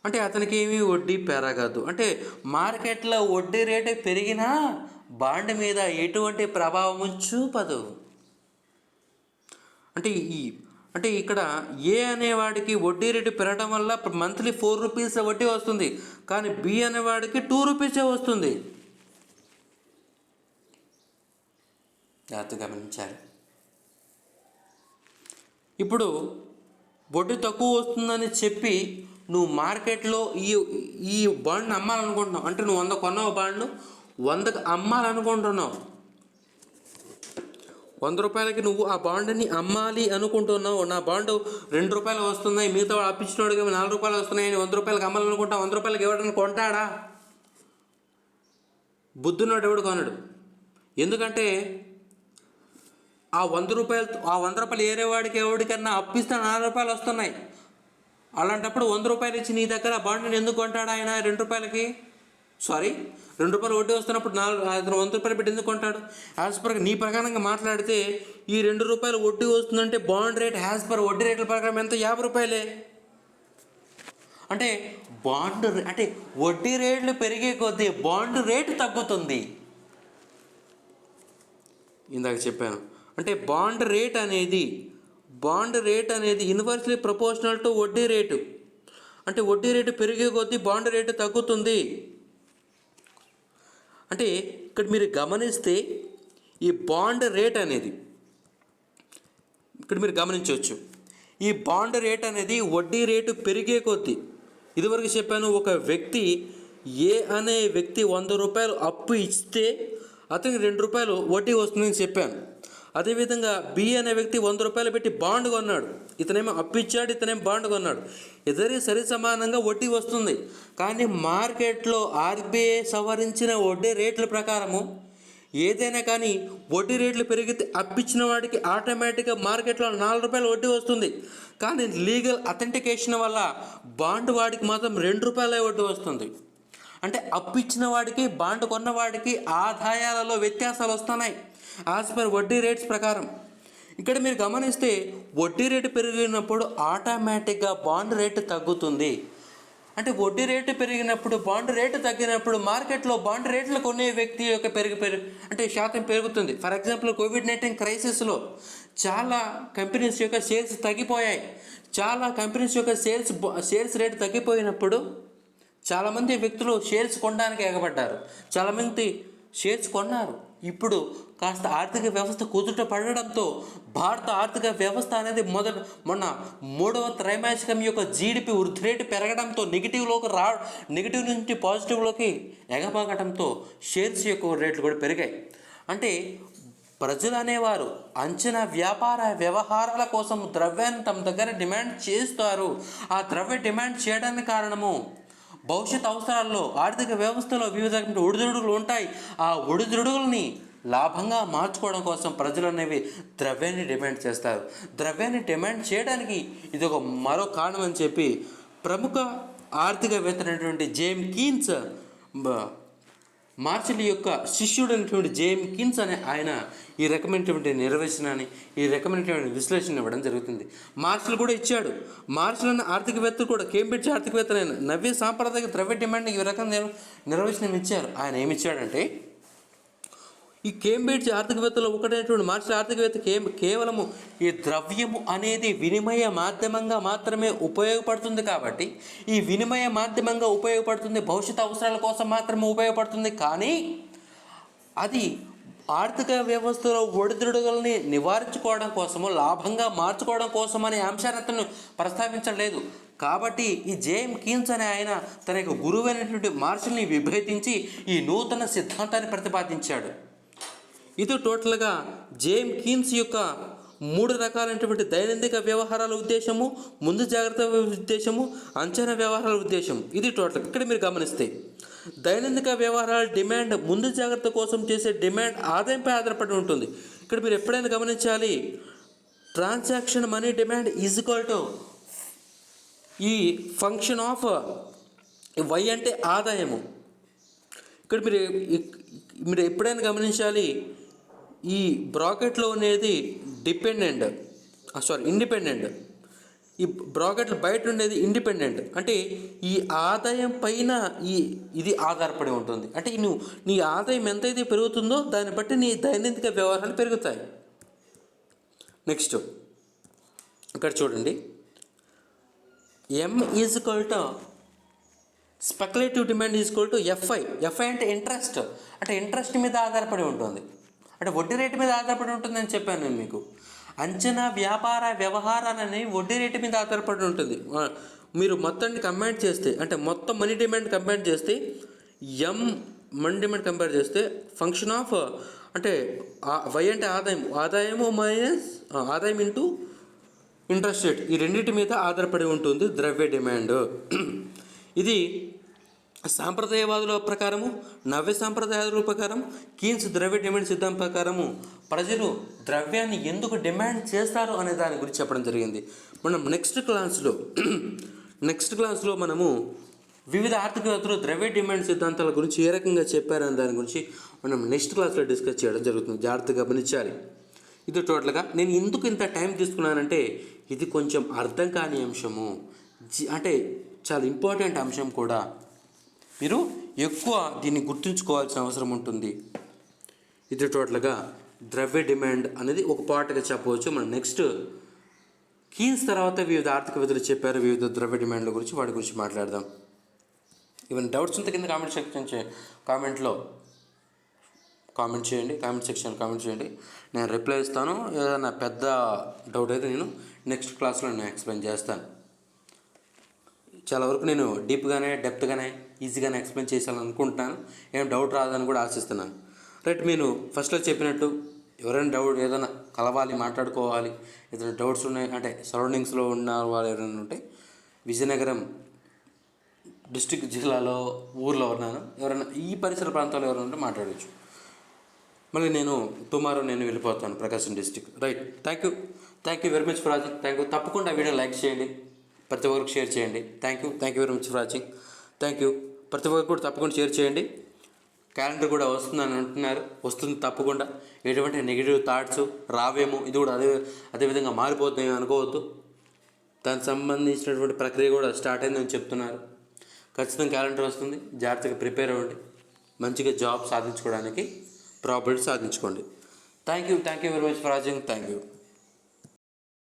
అంటే అతనికి ఏమీ వడ్డీ పెరగదు. అంటే మార్కెట్లో వడ్డీ రేటు పెరిగినా బాండ్ మీద ఎటువంటి ప్రభావం చూపదు. అంటే ఇక్కడ ఏ అనేవాడికి వడ్డీ రేటు పెరగడం వల్ల మంత్లీ 4 రూపీస్ వడ్డీ వస్తుంది, కానీ బి అనేవాడికి 2 రూపీసే వస్తుంది. జాగ్రత్తగా గమనించాలి. ఇప్పుడు వడ్డీ తక్కువ వస్తుందని చెప్పి నువ్వు మార్కెట్లో ఈ బాండ్ని అమ్మాలనుకుంటున్నావు. అంటే నువ్వు 100 కొన్నావు, బాండ్ 100కి అమ్మాలనుకుంటున్నావు. 100 రూపాయలకి నువ్వు ఆ బాండ్ని అమ్మాలి అనుకుంటున్నావు. నా బాండ్ 2 రూపాయలు వస్తున్నాయి, మిగతా అప్పించినోడికి 4 రూపాయలు వస్తున్నాయని 100 రూపాయలకి అమ్మాలనుకుంటా. 100 రూపాయలకి ఎవడన్నా కొంటాడా? బుద్ధున్నాడు ఎవడు కొనడు. ఎందుకంటే ఆ 100 రూపాయలు ఏరేవాడికి ఎవడికన్నా అప్పిస్తే 4 రూపాయలు వస్తున్నాయి. అలాంటప్పుడు 100 రూపాయలు ఇచ్చి నీ దగ్గర ఆ బాండ్ని ఎందుకు కొంటాడు ఆయన? 2 రూపాయలకి, సారీ 2 రూపాయలు వడ్డీ వస్తున్నప్పుడు అతను 100 రూపాయలు పెట్టి ఎందుకు కొంటాడు? యాజ్ పర్ నీ ప్రకారంగా మాట్లాడితే ఈ 2 రూపాయలు వడ్డీ వస్తుందంటే బాండ్ రేట్ యాజ్ పర్ వడ్డీ రేట్ల ప్రకారం ఎంత? 50 రూపాయలే. అంటే అంటే వడ్డీ రేట్లు పెరిగే కొద్దీ బాండ్ రేటు తగ్గుతుంది. ఇందాక చెప్పాను. అంటే బాండ్ రేట్ అనేది ఇన్వర్స్లీ ప్రపోర్షనల్ టు వడ్డీ రేటు. అంటే వడ్డీ రేటు పెరిగే కొద్దీ బాండ్ రేటు తగ్గుతుంది. అంటే ఇక్కడ మీరు గమనిస్తే ఈ బాండ్ రేట్ అనేది, ఇక్కడ మీరు గమనించవచ్చు, ఈ బాండ్ రేట్ అనేది వడ్డీ రేటు పెరిగే కొద్దీ, ఇదివరకు చెప్పాను, ఒక వ్యక్తి ఏ అనే వ్యక్తి 100 రూపాయలు అప్పు ఇస్తే అతనికి 2 రూపాయలు వడ్డీ వస్తుందని చెప్పాను. అదేవిధంగా బి అనే వ్యక్తి 100 రూపాయలు పెట్టి బాండ్ కొన్నాడు. ఇతనేమో అప్పు ఇచ్చాడు, ఇతనేమో బాండ్ కొన్నాడు. ఇద్దరికి సరి సమానంగా వడ్డీ వస్తుంది. కానీ మార్కెట్లో ఆర్బీఐ సవరించిన వడ్డీ రేట్ల ప్రకారము ఏదైనా కానీ వడ్డీ రేట్లు పెరిగితే అప్పిచ్చిన వాడికి ఆటోమేటిక్గా మార్కెట్లో ₹4 వడ్డీ వస్తుంది. కానీ లీగల్ అథెంటికేషన్ వల్ల బాండ్ వాడికి మాత్రం ₹2 వడ్డీ వస్తుంది. అంటే అప్పు ఇచ్చిన వాడికి బాండ్ కొన్నవాడికి ఆదాయాలలో వ్యత్యాసాలు వస్తున్నాయి యాజ్ పర్ వడ్డీ రేట్స్ ప్రకారం. ఇక్కడ మీరు గమనిస్తే వడ్డీ రేటు పెరిగినప్పుడు ఆటోమేటిక్గా బాండ్ రేటు తగ్గుతుంది. అంటే వడ్డీ రేటు పెరిగినప్పుడు బాండ్ రేటు తగ్గినప్పుడు మార్కెట్లో బాండ్ రేట్లు కొనే వ్యక్తి యొక్క అంటే శాతం పెరుగుతుంది. ఫర్ ఎగ్జాంపుల్ కోవిడ్-19 క్రైసిస్లో చాలా కంపెనీస్ యొక్క సేల్స్ తగ్గిపోయాయి. చాలా కంపెనీస్ యొక్క సేల్స్ రేటు తగ్గిపోయినప్పుడు చాలామంది వ్యక్తులు షేర్స్ కొనడానికి ఎగబడ్డారు. చాలామంది షేర్స్ కొన్నారు. ఇప్పుడు కాస్త ఆర్థిక వ్యవస్థ కుదుట పడడంతో భారత ఆర్థిక వ్యవస్థ అనేది మొన్న 3వ త్రైమాసికం యొక్క జీడిపి వృద్ధి రేటు పెరగడంతో నెగిటివ్ నుంచి పాజిటివ్లోకి ఎగబాగడంతో షేర్స్ యొక్క రేట్లు కూడా పెరిగాయి. అంటే ప్రజలు అనేవారు అంచనా వ్యాపార వ్యవహారాల కోసం ద్రవ్యాన్ని తమ దగ్గర డిమాండ్ చేస్తారు. ఆ ద్రవ్య డిమాండ్ చేయడానికి కారణము భవిష్యత్ అవసరాల్లో ఆర్థిక వ్యవస్థలో వివిధ ఒడిదుడుకులు ఉంటాయి. ఆ ఒడిదుడుకుల్ని లాభంగా మార్చుకోవడం కోసం ప్రజలు అనేవి ద్రవ్యాన్ని డిమాండ్ చేస్తారు. ద్రవ్యాన్ని డిమాండ్ చేయడానికి ఇది ఒక మరో కారణం అని చెప్పి ప్రముఖ ఆర్థికవేత్త జేమ్ కీన్స్, మార్షల్ యొక్క శిష్యుడు అయినటువంటి జేమ్ కీన్స్ అనే ఆయన ఈ రకమైనటువంటి నిర్వచనాన్ని, ఈ రకమైనటువంటి విశ్లేషణ ఇవ్వడం జరుగుతుంది. మార్షల్ కూడా ఇచ్చాడు. మార్షల్ అనే ఆర్థికవేత్త కూడా కేంబ్రిడ్జ్ ఆర్థికవేత్త నవ్య సాంప్రదాయిక ద్రవ్య డిమాండ్ ఈ రకంగా నిర్వచనం ఇచ్చారు. ఆయన ఏమిచ్చాడంటే, ఈ కేంబ్రిడ్జ్ ఆర్థికవేత్తలో ఒకటైనటువంటి మార్షల్ ఆర్థికవేత్త కేవలము ఈ ద్రవ్యము అనేది వినిమయ మాధ్యమంగా మాత్రమే ఉపయోగపడుతుంది. కాబట్టి ఈ వినిమయ మాధ్యమంగా ఉపయోగపడుతుంది, భవిష్యత్ అవసరాల కోసం మాత్రమే ఉపయోగపడుతుంది. కానీ అది ఆర్థిక వ్యవస్థలో ఒడిదుడుకుల్ని నివారించుకోవడం కోసము, లాభంగా మార్చుకోవడం కోసం అనే అంశాన్ని అతను ప్రస్తావించలేదు. కాబట్టి ఈ జేమ్ కీన్స్ అనే ఆయన తన యొక్క గురువైనటువంటి మార్షల్ని విభేదించి ఈ నూతన సిద్ధాంతాన్ని ప్రతిపాదించాడు. ఇది టోటల్గా జేమ్ కీన్స్ యొక్క 3 రకాలైనటువంటి దైనందిక వ్యవహారాల ఉద్దేశము, ముందు జాగ్రత్త ఉద్దేశము, అంచనా వ్యవహారాల ఉద్దేశం. ఇది టోటల్. ఇక్కడ మీరు గమనిస్తే దైనందిక వ్యవహారాల డిమాండ్, ముందు జాగ్రత్త కోసం చేసే డిమాండ్ ఆదాయంపై ఆధారపడి ఉంటుంది. ఇక్కడ మీరు ఎప్పుడైనా గమనించాలి, transaction money demand is equal to ఈ ఫంక్షన్ ఆఫ్ వై అంటే ఆదాయము. ఇక్కడ మీరు ఎప్పుడైనా గమనించాలి, ఈ బ్రాకెట్లో అనేది ఇండిపెండెంట్, ఈ బ్రాకెట్లు బయట ఉండేది ఇండిపెండెంట్. అంటే ఈ ఆదాయం పైన ఇది ఆధారపడి ఉంటుంది. అంటే నీ ఆదాయం ఎంతైతే పెరుగుతుందో దాన్ని బట్టి నీ దైనందిక వ్యవహారాలు పెరుగుతాయి. నెక్స్ట్ ఇక్కడ చూడండి, M is equal to speculative demand is equal to FI. FI అంటే ఇంట్రెస్ట్. అంటే ఇంట్రెస్ట్ మీద ఆధారపడి ఉంటుంది, అంటే వడ్డీ రేటు మీద ఆధారపడి ఉంటుందని చెప్పాను నేను మీకు. అంచనా వ్యాపార వ్యవహారాలని వడ్డీ రేటు మీద ఆధారపడి ఉంటుంది. మీరు మొత్తాన్ని కంబైన్ చేస్తే, అంటే మొత్తం మనీ డిమాండ్ కంబైన్ చేస్తే, మనీ డిమాండ్ కంపేర్ చేస్తే ఫంక్షన్ ఆఫ్ అంటే వై అంటే ఆదాయము మైనస్ ఆదాయం ఇంటూ ఇంట్రెస్ట్ రేట్, ఈ రెండింటి మీద ఆధారపడి ఉంటుంది ద్రవ్య డిమాండ్. ఇది సాంప్రదాయవాదుల ప్రకారము, నవ్య సాంప్రదాయాల ప్రకారం, కీన్స్ ద్రవ్య డిమాండ్ సిద్ధాంతం ప్రకారము ప్రజలు ద్రవ్యాన్ని ఎందుకు డిమాండ్ చేస్తారు అనే దాని గురించి చెప్పడం జరిగింది. మనం నెక్స్ట్ క్లాస్లో మనము వివిధ ఆర్థికవేత్తలు ద్రవ్య డిమాండ్ సిద్ధాంతాల గురించి ఏ రకంగా చెప్పారనే దాని గురించి మనం నెక్స్ట్ క్లాస్లో డిస్కస్ చేయడం జరుగుతుంది. జాగ్రత్తగా గమనించాలి. ఇది టోటల్గా నేను ఎందుకు ఇంత టైం తీసుకున్నానంటే, ఇది కొంచెం అర్థం కాని అంశము, అంటే చాలా ఇంపార్టెంట్ అంశం కూడా. మీరు ఎక్కువ దీన్ని గుర్తుంచుకోవాల్సిన అవసరం ఉంటుంది. ఇది టోటల్గా ద్రవ్య డిమాండ్ అనేది ఒక పార్ట్గా చెప్పవచ్చు. మనం నెక్స్ట్ కీన్స్ తర్వాత వివిధ ఆర్థికవేత్తలు చెప్పారు వివిధ ద్రవ్య డిమాండ్ల గురించి, వాటి గురించి మాట్లాడదాం. ఏమైనా డౌట్స్ ఉంటే కింద కామెంట్ సెక్షన్ కామెంట్ చేయండి, నేను రిప్లై ఇస్తాను. ఏదైనా పెద్ద డౌట్ అయితే నేను నెక్స్ట్ క్లాస్లో నేను ఎక్స్ప్లెయిన్ చేస్తాను. చాలా వరకు నేను డీప్గానే డెప్త్గానే ఈజీగానే ఎక్స్ప్లెయిన్ చేయాలని అనుకుంటున్నాను. ఏం డౌట్ రాదని కూడా ఆశిస్తున్నాను. రైట్, మీరు ఫస్ట్లో చెప్పినట్టు ఎవరైనా డౌట్ ఏదైనా కలవాలి, మాట్లాడుకోవాలి, ఏదైనా డౌట్స్ ఉన్నాయి అంటే సరౌండింగ్స్లో ఉన్న వాళ్ళు ఎవరైనా ఉంటే, విజయనగరం డిస్ట్రిక్ట్ జిల్లాలో ఊర్లో ఉన్నాను, ఎవరైనా ఈ పరిసర ప్రాంతాల్లో ఎవరైనా ఉంటే మాట్లాడవచ్చు. మళ్ళీ టుమారో నేను వెళ్ళిపోతాను Prakasam district. Right. Thank you very much for watching. Thank you. తప్పకుండా వీడియో లైక్ చేయండి, ప్రతి ఒక్కరికి షేర్ చేయండి. Thank you very much for watching. Thank you. ప్రతి ఒక్కరికి కూడా తప్పకుండా షేర్ చేయండి. క్యాలెండర్ కూడా వస్తుందని అంటున్నారు, వస్తుంది తప్పకుండా. ఎటువంటి నెగిటివ్ థాట్స్ రావేమో, ఇది కూడా అదేవిధంగా మారిపోతాయి అనుకోవద్దు. దానికి సంబంధించినటువంటి ప్రక్రియ కూడా స్టార్ట్ అయిందని చెప్తున్నారు. ఖచ్చితంగా క్యాలెండర్ వస్తుంది, జాగ్రత్తగా ప్రిపేర్ అవ్వండి, మంచిగా జాబ్ సాధించుకోవడానికి ప్రాపర్టీ సాధించుకోండి. Thank you very much for watching. Thank you.